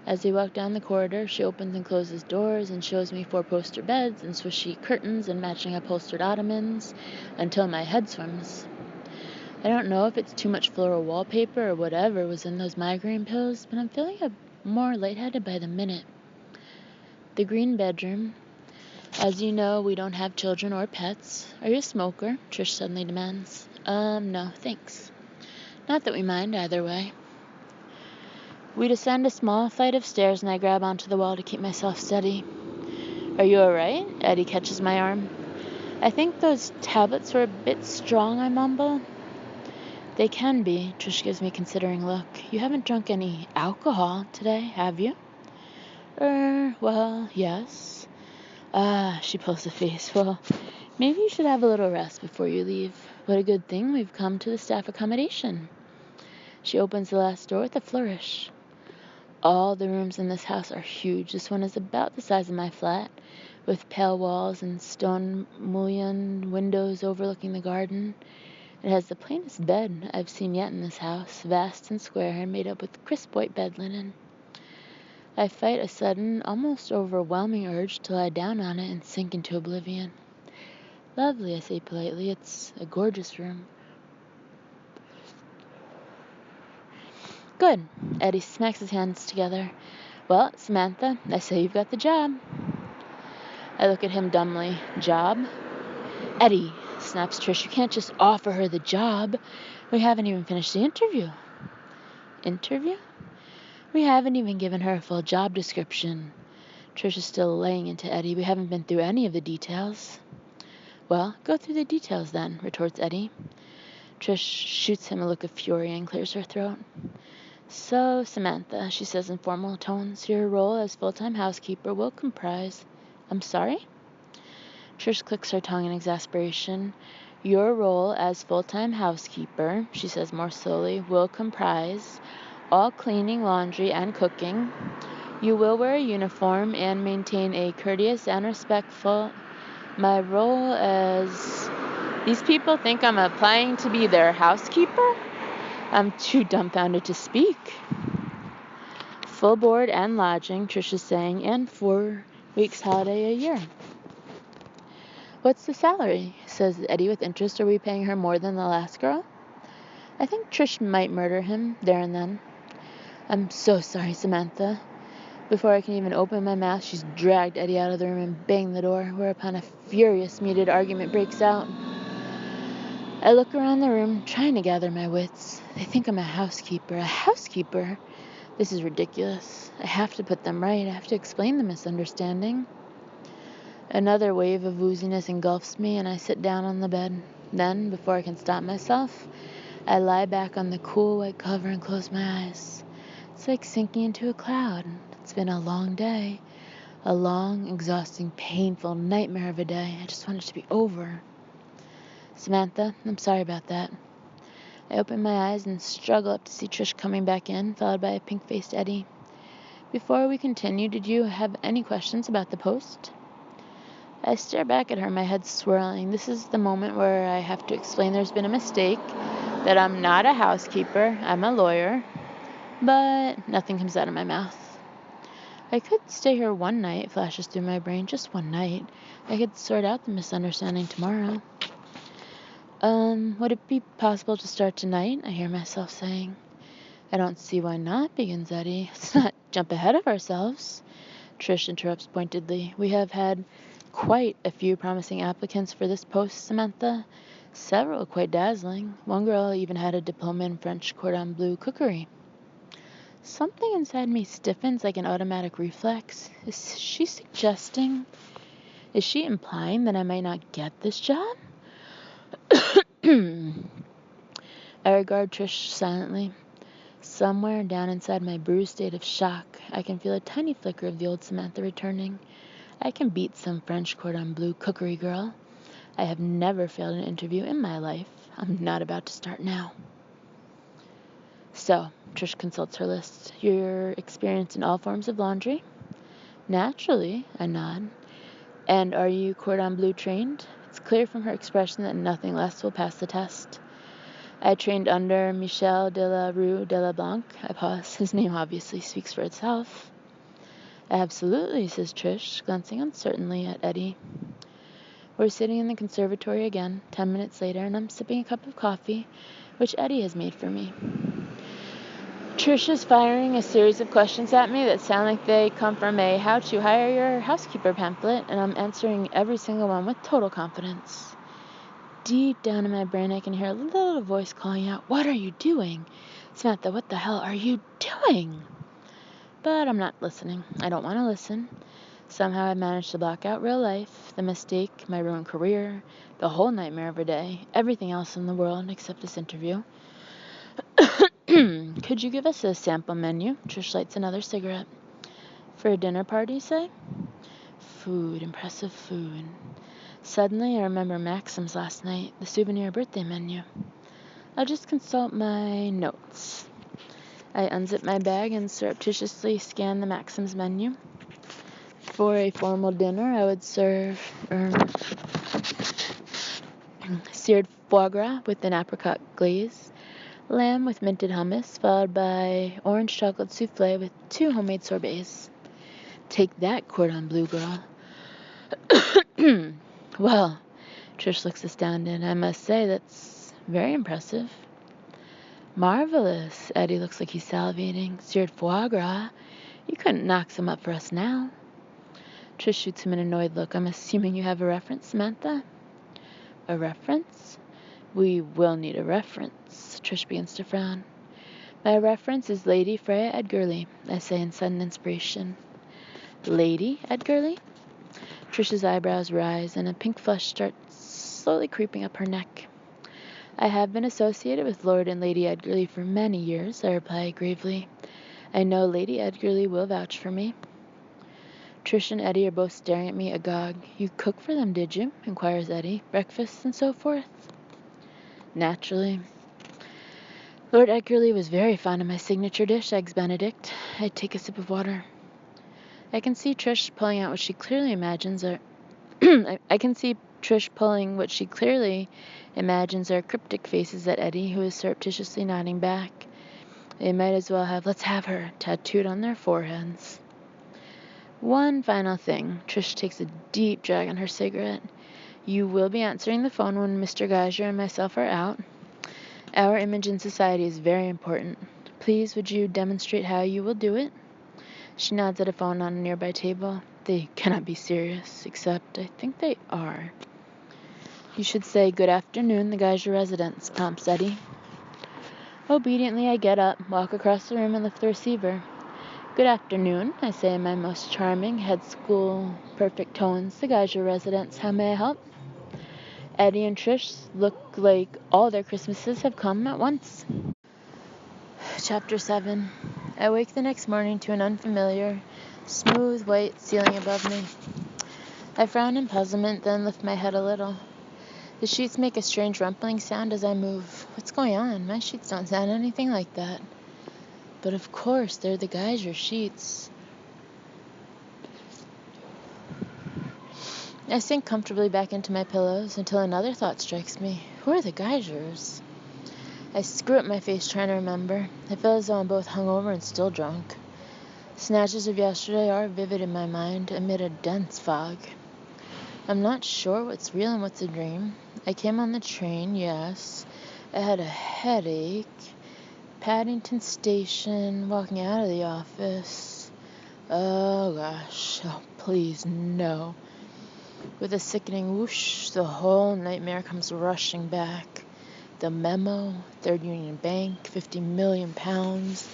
As we walk down the corridor, she opens and closes doors and shows me 4-poster beds and swishy curtains and matching upholstered ottomans until my head swims. I don't know if it's too much floral wallpaper or whatever was in those migraine pills, but I'm feeling more lightheaded by the minute. The green bedroom. As you know, we don't have children or pets. Are you a smoker? Trish suddenly demands. No, thanks. Not that we mind either way. We descend a small flight of stairs and I grab onto the wall to keep myself steady. Are you alright? Eddie catches my arm. I think those tablets were a bit strong, I mumble. They can be, Trish gives me a considering look. You haven't drunk any alcohol today, have you? Well, yes. She pulls a face. Well, maybe you should have a little rest before you leave. What a good thing we've come to the staff accommodation. She opens the last door with a flourish. All the rooms in this house are huge. This one is about the size of my flat, with pale walls and stone mullioned windows overlooking the garden. It has the plainest bed I've seen yet in this house, vast and square and made up with crisp white bed linen. I fight a sudden, almost overwhelming urge to lie down on it and sink into oblivion. Lovely, I say politely. It's a gorgeous room. Good. Eddie smacks his hands together. Well, Samantha, I say you've got the job. I look at him dumbly. Job? Eddie, snaps Trish, you can't just offer her the job. We haven't even finished the interview. Interview? We haven't even given her a full job description. Trish is still laying into Eddie. We haven't been through any of the details. Well, go through the details then, retorts Eddie. Trish shoots him a look of fury and clears her throat. So, Samantha, she says in formal tones, your role as full-time housekeeper will comprise... I'm sorry? Trish clicks her tongue in exasperation. Your role as full-time housekeeper, she says more slowly, will comprise all cleaning, laundry, and cooking. You will wear a uniform and maintain a courteous and respectful... My role as... These people think I'm applying to be their housekeeper? I'm too dumbfounded to speak. Full board and lodging, Trish is saying, and 4 weeks holiday a year. What's the salary? Says Eddie with interest. Are we paying her more than the last girl? I think Trish might murder him there and then. I'm so sorry, Samantha. Before I can even open my mouth, she's dragged Eddie out of the room and banged the door, whereupon a furious, muted argument breaks out. I look around the room, trying to gather my wits. They think I'm a housekeeper. A housekeeper? This is ridiculous. I have to put them right. I have to explain the misunderstanding. Another wave of wooziness engulfs me, and I sit down on the bed. Then, before I can stop myself, I lie back on the cool white cover and close my eyes. It's like sinking into a cloud. It's been a long day. A long, exhausting, painful nightmare of a day. I just want it to be over. Samantha, I'm sorry about that. I open my eyes and struggle up to see Trish coming back in, followed by a pink-faced Eddie. Before we continue, did you have any questions about the post? I stare back at her, my head swirling. This is the moment where I have to explain there's been a mistake, that I'm not a housekeeper, I'm a lawyer, but nothing comes out of my mouth. I could stay here one night, flashes through my brain, just one night. I could sort out the misunderstanding tomorrow. Would it be possible to start tonight? I hear myself saying. I don't see why not, begins Eddie. Let's not jump ahead of ourselves. Trish interrupts pointedly. We have had quite a few promising applicants for this post, Samantha. Several quite dazzling. One girl even had a diploma in French cordon bleu cookery. Something inside me stiffens like an automatic reflex. Is she implying that I might not get this job? I regard Trish silently. Somewhere down inside my bruised state of shock, I can feel a tiny flicker of the old Samantha returning. I can beat some French cordon bleu cookery girl. I have never failed an interview in my life. I'm not about to start now. So, Trish consults her list. You're experienced in all forms of laundry? Naturally, I nod. And are you cordon bleu trained? It's clear from her expression that nothing less will pass the test. I trained under Michel de la Rue de la Blanc. I pause. His name obviously speaks for itself. Absolutely, says Trish, glancing uncertainly at Eddie. We're sitting in the conservatory again, 10 minutes later, and I'm sipping a cup of coffee, which Eddie has made for me. Trish is firing a series of questions at me that sound like they come from a How to Hire Your Housekeeper pamphlet, and I'm answering every single one with total confidence. Deep down in my brain, I can hear a little voice calling out, What are you doing? Samantha, what the hell are you doing? But I'm not listening. I don't want to listen. Somehow I managed to block out real life, the mistake, my ruined career, the whole nightmare of a day, everything else in the world except this interview. Could you give us a sample menu? Trish lights another cigarette. For a dinner party, say? Food, impressive food. Suddenly, I remember Maxim's last night, the souvenir birthday menu. I'll just consult my notes. I unzip my bag and surreptitiously scan the Maxim's menu. For a formal dinner, I would serve seared foie gras with an apricot glaze, lamb with minted hummus, followed by orange chocolate souffle with 2 homemade sorbets. Take that, cordon bleu girl. Well, Trish looks astounded. I must say that's very impressive. Marvelous. Eddie looks like he's salivating. Seared foie gras. You couldn't knock some up for us now. Trish shoots him an annoyed look. I'm assuming you have a reference, Samantha? A reference? We will need a reference. Trish begins to frown. My reference is Lady Freya Edgerly, I say in sudden inspiration. Lady Edgerly? Trish's eyebrows rise, and a pink flush starts slowly creeping up her neck. I have been associated with Lord and Lady Edgerly for many years, I reply gravely. I know Lady Edgerly will vouch for me. Trish and Eddie are both staring at me agog. You cook for them, did you? Inquires Eddie. Breakfast and so forth? Naturally. Lord Edgerly was very fond of my signature dish, Eggs Benedict. I take a sip of water. I can see Trish pulling out what she clearly imagines are cryptic faces at Eddie, who is surreptitiously nodding back. They might as well have "Let's have her" tattooed on their foreheads. One final thing. Trish takes a deep drag on her cigarette. You will be answering the phone when Mr. Geiger and myself are out. Our image in society is very important. Please, would you demonstrate how you will do it? She nods at a phone on a nearby table. They cannot be serious, except I think they are. You should say, "Good afternoon, the Geiger residence," prompts Eddie. Obediently, I get up, walk across the room, and lift the receiver. "Good afternoon," I say in my most charming, head school, perfect tones. "The Geiger residence. How may I help?" Eddie and Trish look like all their Christmases have come at once. Chapter 7. I wake the next morning to an unfamiliar, smooth white ceiling above me. I frown in puzzlement, then lift my head a little. The sheets make a strange rumpling sound as I move. What's going on? My sheets don't sound anything like that. But of course, they're the Geiger sheets. I sink comfortably back into my pillows until another thought strikes me. Who are the Geigers? I screw up my face trying to remember. I feel as though I'm both hungover and still drunk. Snatches of yesterday are vivid in my mind amid a dense fog. I'm not sure what's real and what's a dream. I came on the train, yes. I had a headache. Paddington Station, walking out of the office. Oh gosh, oh please, no. With a sickening whoosh, the whole nightmare comes rushing back. The memo, Third Union Bank, 50 million pounds,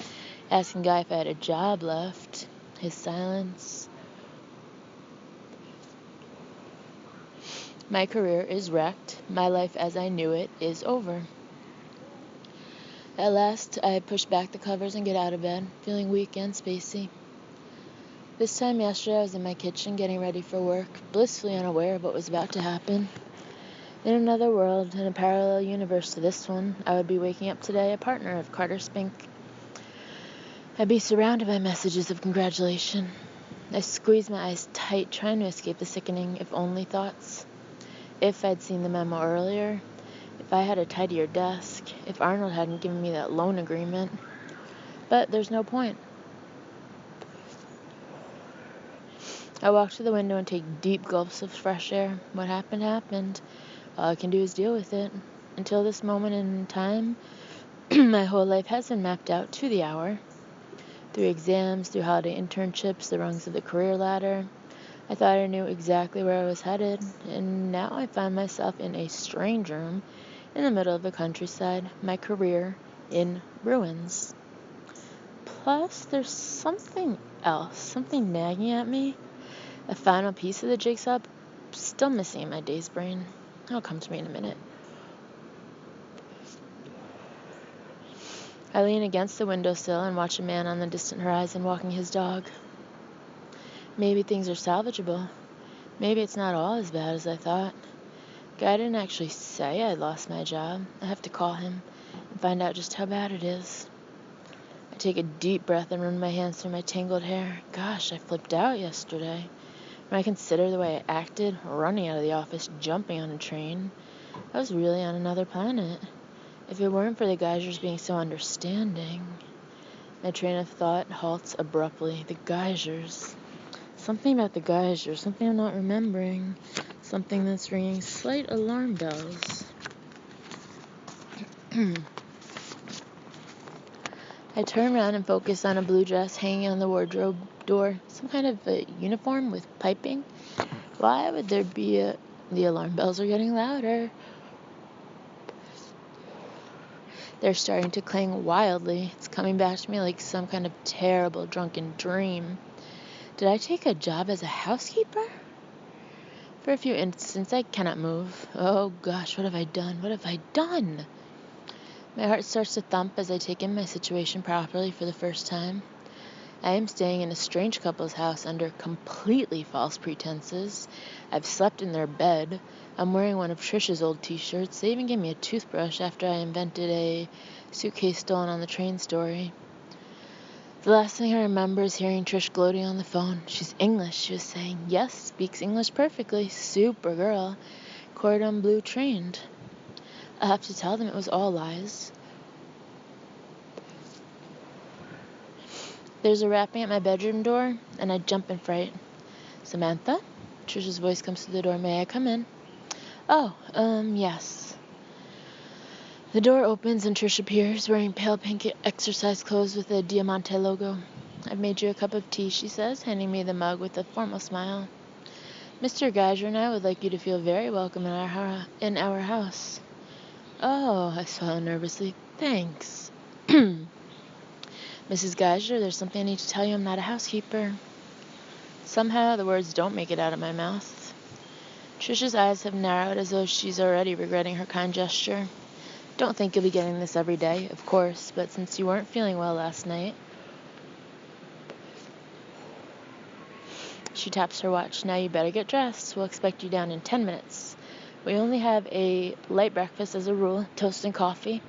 asking Guy if I had a job left. His silence. My career is wrecked. My life as I knew it is over. At last, I push back the covers and get out of bed, feeling weak and spacey. This time yesterday, I was in my kitchen getting ready for work, blissfully unaware of what was about to happen. In another world, in a parallel universe to this one, I would be waking up today a partner of Carter Spink. I'd be surrounded by messages of congratulation. I squeeze my eyes tight, trying to escape the sickening if-only thoughts. If I'd seen the memo earlier, if I had a tidier desk, if Arnold hadn't given me that loan agreement. But there's no point. I walk to the window and take deep gulps of fresh air. What happened, happened. All I can do is deal with it. Until this moment in time, my whole life has been mapped out to the hour. Through exams, through holiday internships, the rungs of the career ladder. I thought I knew exactly where I was headed, and now I find myself in a strange room in the middle of the countryside, my career in ruins. Plus, there's something else, something nagging at me, a final piece of the jigsaw still missing in my dazed brain. It'll come to me in a minute. I lean against the windowsill and watch a man on the distant horizon walking his dog. Maybe things are salvageable. Maybe it's not all as bad as I thought. Guy didn't actually say I'd lost my job. I have to call him and find out just how bad it is. I take a deep breath and run my hands through my tangled hair. Gosh, I flipped out yesterday. When I consider the way I acted, running out of the office, jumping on a train, I was really on another planet. If it weren't for the Geigers being so understanding. My train of thought halts abruptly. The Geigers. Something about the Geigers, something I'm not remembering, something that's ringing slight alarm bells. I turn around and focus on a blue dress hanging on the wardrobe door, some kind of a uniform with piping. Why would there be a... The alarm bells are getting louder. They're starting to clang wildly. It's coming back to me like some kind of terrible drunken dream. Did I take a job as a housekeeper? For a few instants, I cannot move. Oh gosh, what have I done? What have I done? My heart starts to thump as I take in my situation properly for the first time. I am staying in a strange couple's house under completely false pretenses. I've slept in their bed. I'm wearing one of Trish's old t-shirts. They even gave me a toothbrush after I invented a suitcase stolen on the train story. The last thing I remember is hearing Trish gloating on the phone. She's English, she was saying. Yes, speaks English perfectly. Super girl. Cordon bleu trained. I'll have to tell them it was all lies. There's a rapping at my bedroom door, and I jump in fright. Samantha? Trish's voice comes through the door. May I come in? Yes. The door opens and Trish appears, wearing pale pink exercise clothes with a Diamante logo. "I've made you a cup of tea," she says, handing me the mug with a formal smile. "Mr. Geiger and I would like you to feel very welcome in our house." "Oh," I swallow nervously. "Thanks." "Mrs. Geiger, there's something I need to tell you. I'm not a housekeeper." Somehow the words don't make it out of my mouth. Trish's eyes have narrowed as though she's already regretting her kind gesture. "Don't think you'll be getting this every day, of course, but since you weren't feeling well last night..." She taps her watch. "Now you better get dressed. We'll expect you down in 10 minutes. We only have a light breakfast as a rule, toast and coffee.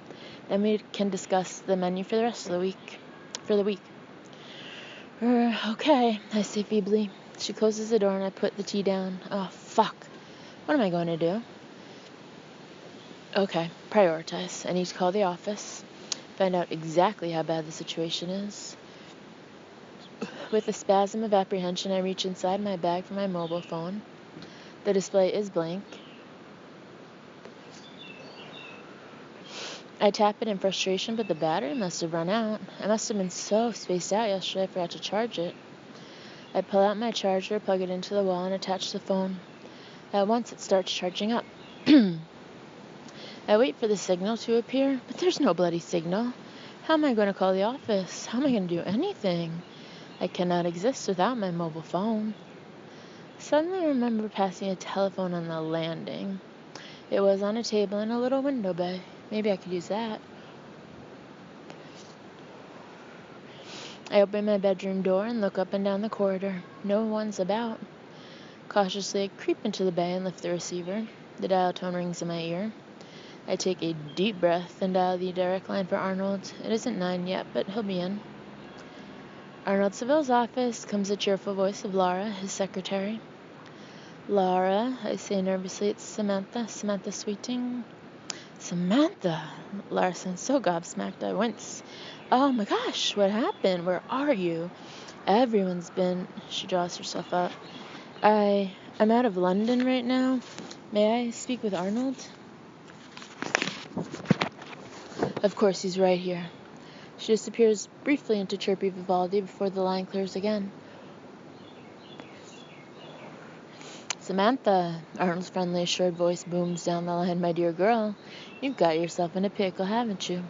Then we can discuss the menu for the rest of the week. Okay," I say feebly. She closes the door and I put the tea down. Oh, fuck. What am I going to do? Okay, prioritize. I need to call the office, find out exactly how bad the situation is. With a spasm of apprehension, I reach inside my bag for my mobile phone. The display is blank. I tap it in frustration, but the battery must have run out. I must have been so spaced out yesterday I forgot to charge it. I pull out my charger, plug it into the wall, and attach the phone. At once it starts charging up. I wait for the signal to appear, but there's no bloody signal. How am I going to call the office? How am I going to do anything? I cannot exist without my mobile phone. Suddenly I remember passing a telephone on the landing. It was on a table in a little window bay. Maybe I could use that. I open my bedroom door and look up and down the corridor. No one's about. Cautiously, I creep into the bay and lift the receiver. The dial tone rings in my ear. I take a deep breath and dial the direct line for Arnold. It isn't 9 yet, but he'll be in. Arnold Seville's office, comes the cheerful voice of Laura, his secretary. "Laura," I say nervously, "it's Samantha. Samantha Sweeting." "Samantha!" Laura sounds so gobsmacked I wince. "Oh my gosh, what happened? Where are you?" "Everyone's been..." She draws herself up. I'm out of London right now. May I speak with Arnold?" Of course, he's right here. She disappears briefly into chirpy Vivaldi before the line clears again. "Samantha," Arnold's friendly, assured voice booms down the line. "My dear girl, you've got yourself in a pickle, haven't you?"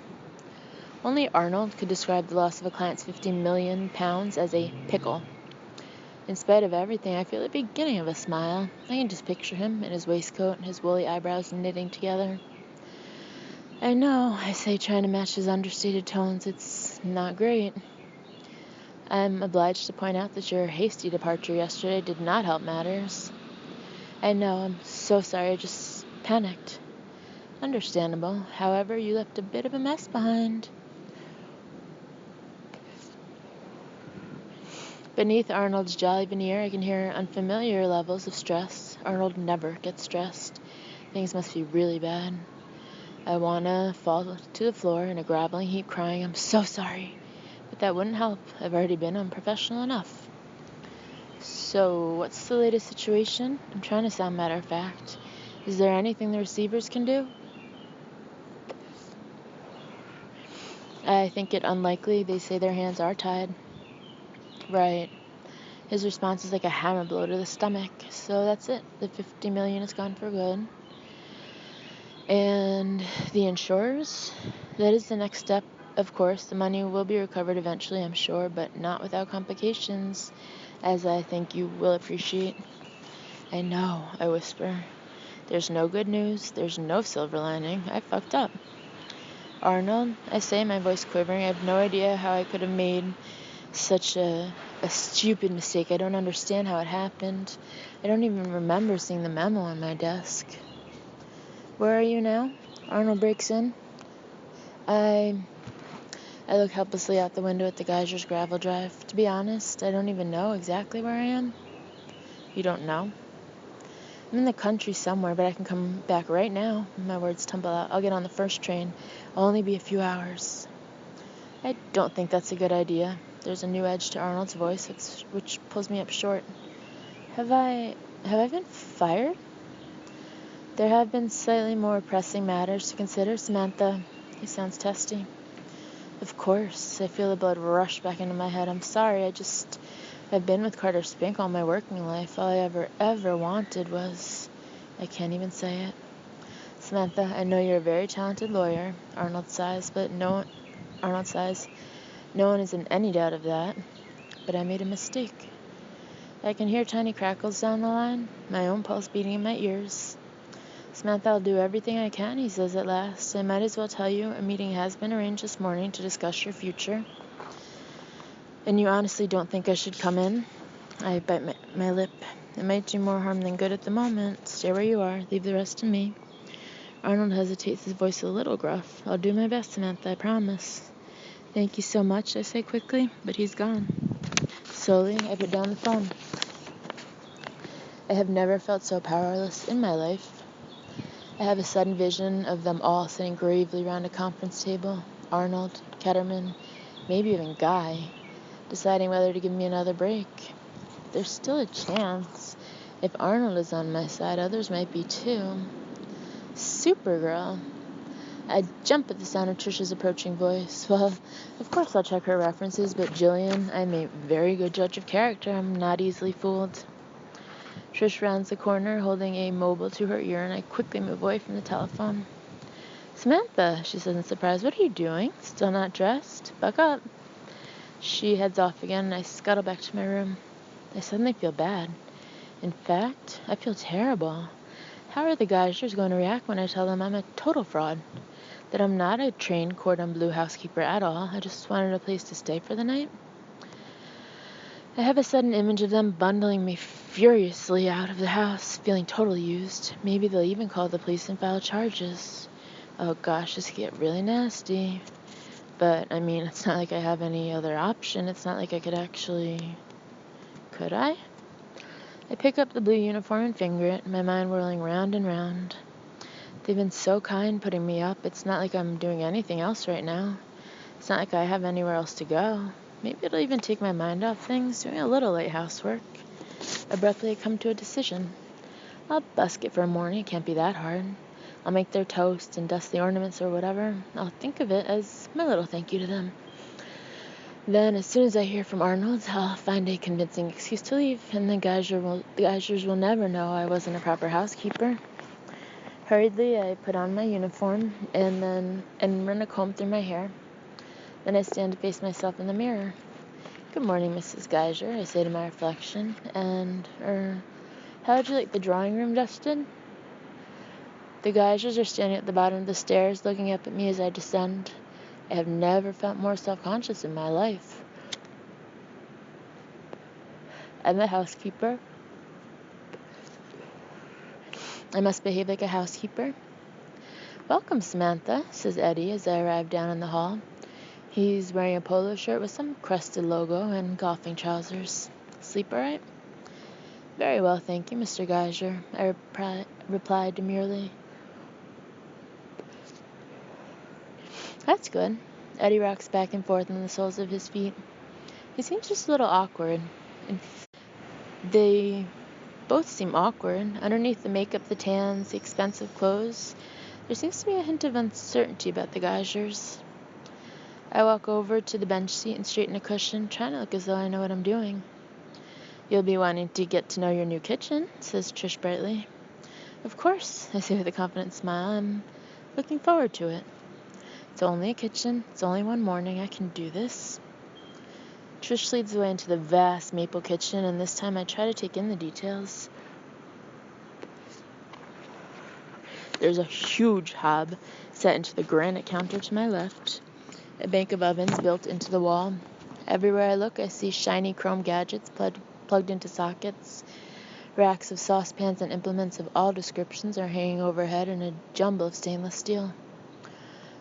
Only Arnold could describe the loss of a client's £50 million as a pickle. In spite of everything, I feel the beginning of a smile. I can just picture him in his waistcoat and his woolly eyebrows knitting together. "I know," I say, trying to match his understated tones. "It's not great. I'm obliged to point out that your hasty departure yesterday did not help matters." "I know, I'm so sorry, I just panicked." "Understandable. However, you left a bit of a mess behind." Beneath Arnold's jolly veneer, I can hear unfamiliar levels of stress. Arnold never gets stressed. Things must be really bad. I want to fall to the floor in a groveling heap, crying, "I'm so sorry." But that wouldn't help. I've already been unprofessional enough. "So, what's the latest situation?" I'm trying to sound matter of fact. "Is there anything the receivers can do?" "I think it unlikely. They say their hands are tied." "Right." His response is like a hammer blow to the stomach. "So that's it. The 50 million is gone for good." "And the insurers?" "That is the next step. Of course, the money will be recovered eventually, I'm sure, but not without complications, as I think you will appreciate." "I know," I whisper. "There's no good news. There's no silver lining. I fucked up." "Arnold," I say, my voice quivering, "I have no idea how I could have made such a stupid mistake. I don't understand how it happened. I don't even remember seeing the memo on my desk." "Where are you now?" Arnold breaks in. I look helplessly out the window at the Geiger's gravel drive. To be honest, I don't even know exactly where I am. "You don't know?" "I'm in the country somewhere, but I can come back right now." My words tumble out. "I'll get on the first train. I'll only be a few hours." I don't think that's a good idea. There's a new edge to Arnold's voice, which pulls me up short. Have I been fired?" There have been slightly more pressing matters to consider, Samantha. He sounds testy. Of course. I feel the blood rush back into my head. I'm sorry. I've been with Carter Spink all my working life. All I ever wanted was... I can't even say it. Samantha, I know you're a very talented lawyer, Arnold sighs. No one is in any doubt of that. But I made a mistake. I can hear tiny crackles down the line, my own pulse beating in my ears. Samantha, I'll do everything I can, he says at last. I might as well tell you a meeting has been arranged this morning to discuss your future. And you honestly don't think I should come in? I bite my lip. It might do more harm than good at the moment. Stay where you are. Leave the rest to me. Arnold hesitates, his voice a little gruff. I'll do my best, Samantha, I promise. Thank you so much, I say quickly, but he's gone. Slowly, I put down the phone. I have never felt so powerless in my life. I have a sudden vision of them all sitting gravely round a conference table. Arnold, Ketterman, maybe even Guy, deciding whether to give me another break. There's still a chance. If Arnold is on my side, others might be too. Supergirl. I jump at the sound of Trish's approaching voice. Well, of course I'll check her references, but Jillian, I'm a very good judge of character. I'm not easily fooled. Trish rounds the corner, holding a mobile to her ear, and I quickly move away from the telephone. Samantha, she says in surprise, what are you doing? Still not dressed? Buck up. She heads off again, and I scuttle back to my room. I suddenly feel bad. In fact, I feel terrible. How are the Geisers going to react when I tell them I'm a total fraud? That I'm not a trained cordon bleu housekeeper at all. I just wanted a place to stay for the night. I have a sudden image of them bundling me furiously out of the house, feeling totally used. Maybe they'll even call the police and file charges. Oh gosh, this could get really nasty. But, I mean, it's not like I have any other option. It's not like I could actually... Could I? I pick up the blue uniform and finger it, my mind whirling round and round. They've been so kind putting me up. It's not like I'm doing anything else right now. It's not like I have anywhere else to go. Maybe it'll even take my mind off things, doing a little light housework. Abruptly, I come to a decision. I'll busk it for a morning. It can't be that hard. I'll make their toast and dust the ornaments or whatever. I'll think of it as my little thank you to them. Then, as soon as I hear from Arnold, I'll find a convincing excuse to leave, and the Geisers will never know I wasn't a proper housekeeper. Hurriedly, I put on my uniform and run a comb through my hair. Then I stand to face myself in the mirror. Good morning, Mrs. Geiser, I say to my reflection. And, how would you like the drawing room dusted? The Geisers are standing at the bottom of the stairs, looking up at me as I descend. I have never felt more self-conscious in my life. I'm the housekeeper. I must behave like a housekeeper. Welcome, Samantha, says Eddie as I arrive down in the hall. He's wearing a polo shirt with some crested logo and golfing trousers. Sleep all right? Very well, thank you, Mr. Geiser, I replied demurely. That's good. Eddie rocks back and forth on the soles of his feet. He seems just a little awkward. They both seem awkward. Underneath the makeup, the tans, the expensive clothes, there seems to be a hint of uncertainty about the Geisers. I walk over to the bench seat and straighten a cushion, trying to look as though I know what I'm doing. You'll be wanting to get to know your new kitchen, says Trish brightly. Of course, I say with a confident smile. I'm looking forward to it. It's only a kitchen. It's only one morning. I can do this. Trish leads the way into the vast maple kitchen, and this time I try to take in the details. There's a huge hob set into the granite counter to my left. A bank of ovens built into the wall. Everywhere I look, I see shiny chrome gadgets plugged into sockets. Racks of saucepans and implements of all descriptions are hanging overhead in a jumble of stainless steel.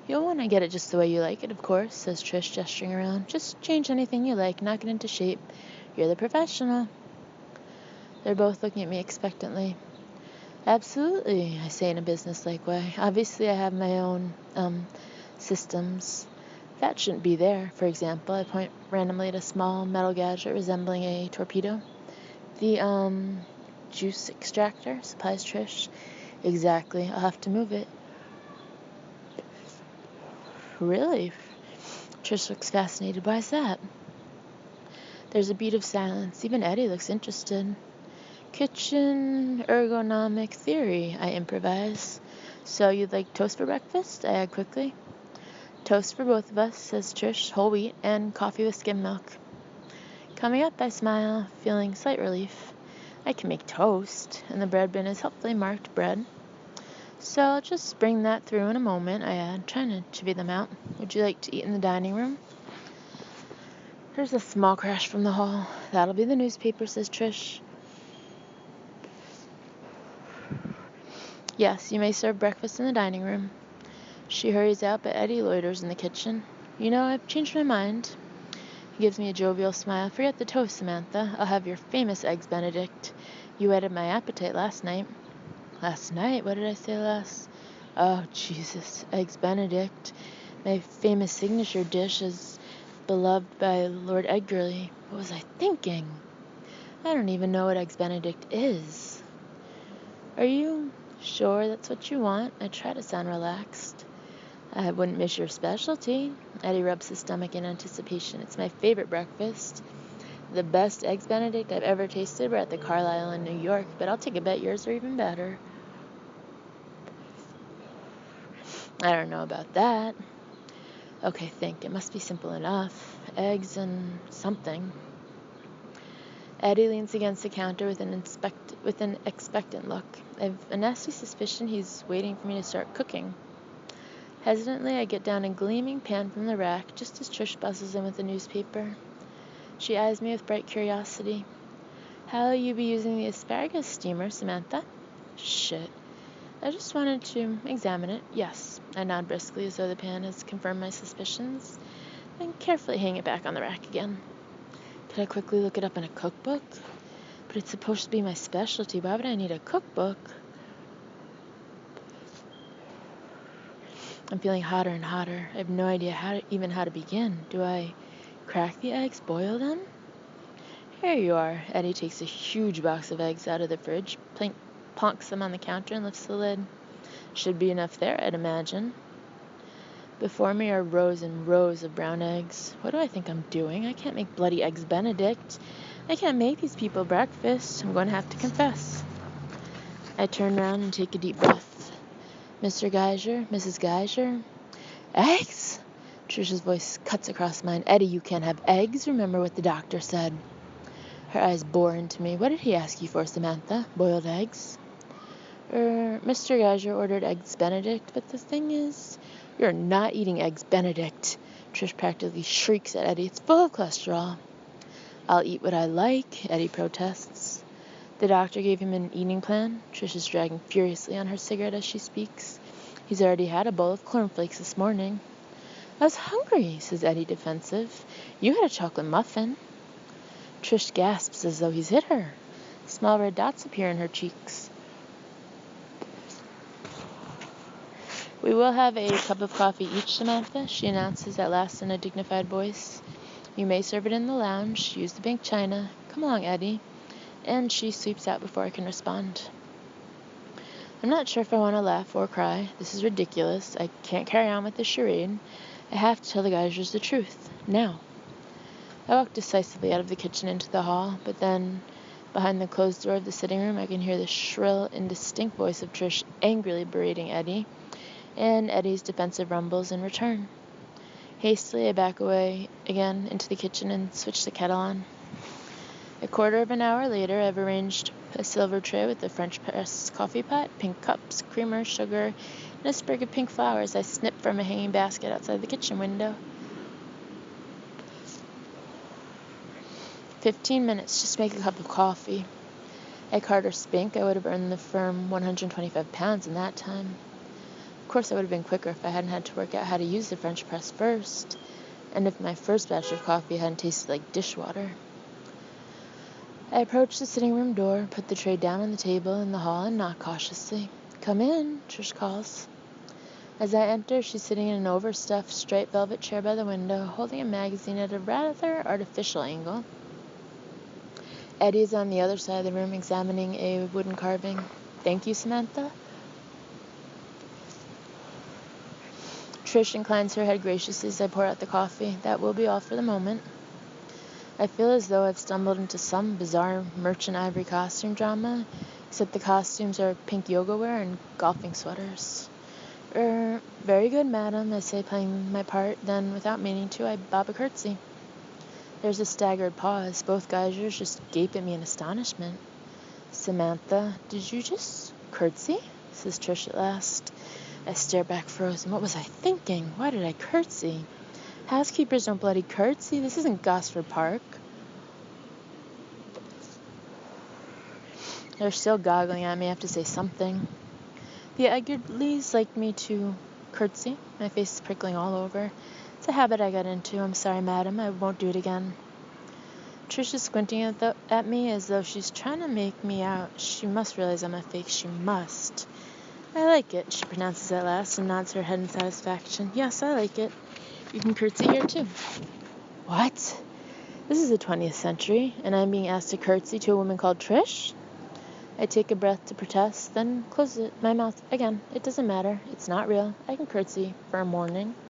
You'll want to get it just the way you like it, of course, says Trish, gesturing around. Just change anything you like, knock it into shape. You're the professional. They're both looking at me expectantly. Absolutely, I say in a business-like way. Obviously, I have my own systems. That shouldn't be there. For example, I point randomly at a small metal gadget resembling a torpedo. The juice extractor, supplies Trish. Exactly. I'll have to move it. Really? Trish looks fascinated. Why is that? There's a beat of silence. Even Eddie looks interested. Kitchen ergonomic theory, I improvise. So you'd like toast for breakfast? I add quickly. Toast for both of us, says Trish, whole wheat, and coffee with skim milk. Coming up, I smile, feeling slight relief. I can make toast, and the bread bin is helpfully marked bread. So I'll just bring that through in a moment, I add, trying to chivvy them out. Would you like to eat in the dining room? There's a small crash from the hall. That'll be the newspaper, says Trish. Yes, you may serve breakfast in the dining room. She hurries out, but Eddie loiters in the kitchen. You know, I've changed my mind. He gives me a jovial smile. Forget the toast, Samantha. I'll have your famous eggs Benedict. You whetted my appetite last night. Last night? What did I say last? Oh, Jesus. Eggs Benedict. My famous signature dish is beloved by Lord Edgarly. What was I thinking? I don't even know what Eggs Benedict is. Are you sure that's what you want? I try to sound relaxed. I wouldn't miss your specialty. Eddie rubs his stomach in anticipation. It's my favorite breakfast. The best Eggs Benedict I've ever tasted were at the Carlisle in New York, but I'll take a bet yours are even better. I don't know about that. Okay, think. It must be simple enough. Eggs and something. Eddie leans against the counter with an expectant look. I've a nasty suspicion he's waiting for me to start cooking. Hesitantly, I get down a gleaming pan from the rack just as Trish buzzes in with the newspaper. She eyes me with bright curiosity. How'll you be using the asparagus steamer, Samantha? Shit. I just wanted to examine it. Yes. I nod briskly as though the pan has confirmed my suspicions, then carefully hang it back on the rack again. Could I quickly look it up in a cookbook? But it's supposed to be my specialty. Why would I need a cookbook? I'm feeling hotter and hotter. I have no idea how to begin. Do I crack the eggs, boil them? Here you are. Eddie takes a huge box of eggs out of the fridge, plonks them on the counter, and lifts the lid. Should be enough there, I'd imagine. Before me are rows and rows of brown eggs. What do I think I'm doing? I can't make bloody Eggs Benedict. I can't make these people breakfast. I'm going to have to confess. I turn around and take a deep breath. Mr. Geiger, Mrs. Geiger. Eggs? Trisha's voice cuts across mine. Eddie, you can't have eggs. Remember what the doctor said. Her eyes bore into me. What did he ask you for, Samantha? Boiled eggs? Mr. Geiger ordered Eggs Benedict, but the thing is, you're not eating Eggs Benedict. Trish practically shrieks at Eddie. It's full of cholesterol. I'll eat what I like, Eddie protests. The doctor gave him an eating plan. Trish is dragging furiously on her cigarette as she speaks. He's already had a bowl of cornflakes this morning. I was hungry, says Eddie, defensive. You had a chocolate muffin. Trish gasps as though he's hit her. Small red dots appear in her cheeks. We will have a cup of coffee each, Samantha, she announces at last in a dignified voice. You may serve it in the lounge. Use the pink china. Come along, Eddie. And she sweeps out before I can respond. I'm not sure if I want to laugh or cry. This is ridiculous. I can't carry on with this charade. I have to tell the Geisers the truth. Now. I walk decisively out of the kitchen into the hall, but then, behind the closed door of the sitting room, I can hear the shrill, indistinct voice of Trish angrily berating Eddie, and Eddie's defensive rumbles in return. Hastily, I back away again into the kitchen and switch the kettle on. A quarter of an hour later, I've arranged a silver tray with a French press coffee pot, pink cups, creamer, sugar, and a sprig of pink flowers I snipped from a hanging basket outside the kitchen window. 15 minutes just to make a cup of coffee. At Carter Spink, I would have earned the firm 125 pounds in that time. Of course, I would have been quicker if I hadn't had to work out how to use the French press first, and if my first batch of coffee hadn't tasted like dishwater. I approach the sitting room door, put the tray down on the table in the hall, and knock cautiously. Come in, Trish calls. As I enter, she's sitting in an overstuffed, striped velvet chair by the window, holding a magazine at a rather artificial angle. Eddie is on the other side of the room, examining a wooden carving. Thank you, Samantha. Trish inclines her head graciously as I pour out the coffee. That will be all for the moment. I feel as though I've stumbled into some bizarre merchant ivory costume drama, except the costumes are pink yoga wear and golfing sweaters. Very good, madam, I say, playing my part. Then, without meaning to, I bob a curtsy. There's a staggered pause. Both geysers just gape at me in astonishment. Samantha, did you just curtsy? Says Trish at last. I stare back frozen. What was I thinking? Why did I curtsy? Housekeepers don't bloody curtsy. This isn't Gosford Park. They're still goggling at me. I have to say something. The Eggerleys like me to curtsy. My face is prickling all over. It's a habit I got into. I'm sorry, madam. I won't do it again. Trish is squinting at me as though she's trying to make me out. She must realize I'm a fake. She must. I like it, she pronounces at last and nods her head in satisfaction. Yes, I like it. You can curtsy here, too. What? This is the 20th century, and I'm being asked to curtsy to a woman called Trish? I take a breath to protest, then close my mouth again. It doesn't matter. It's not real. I can curtsy for a morning.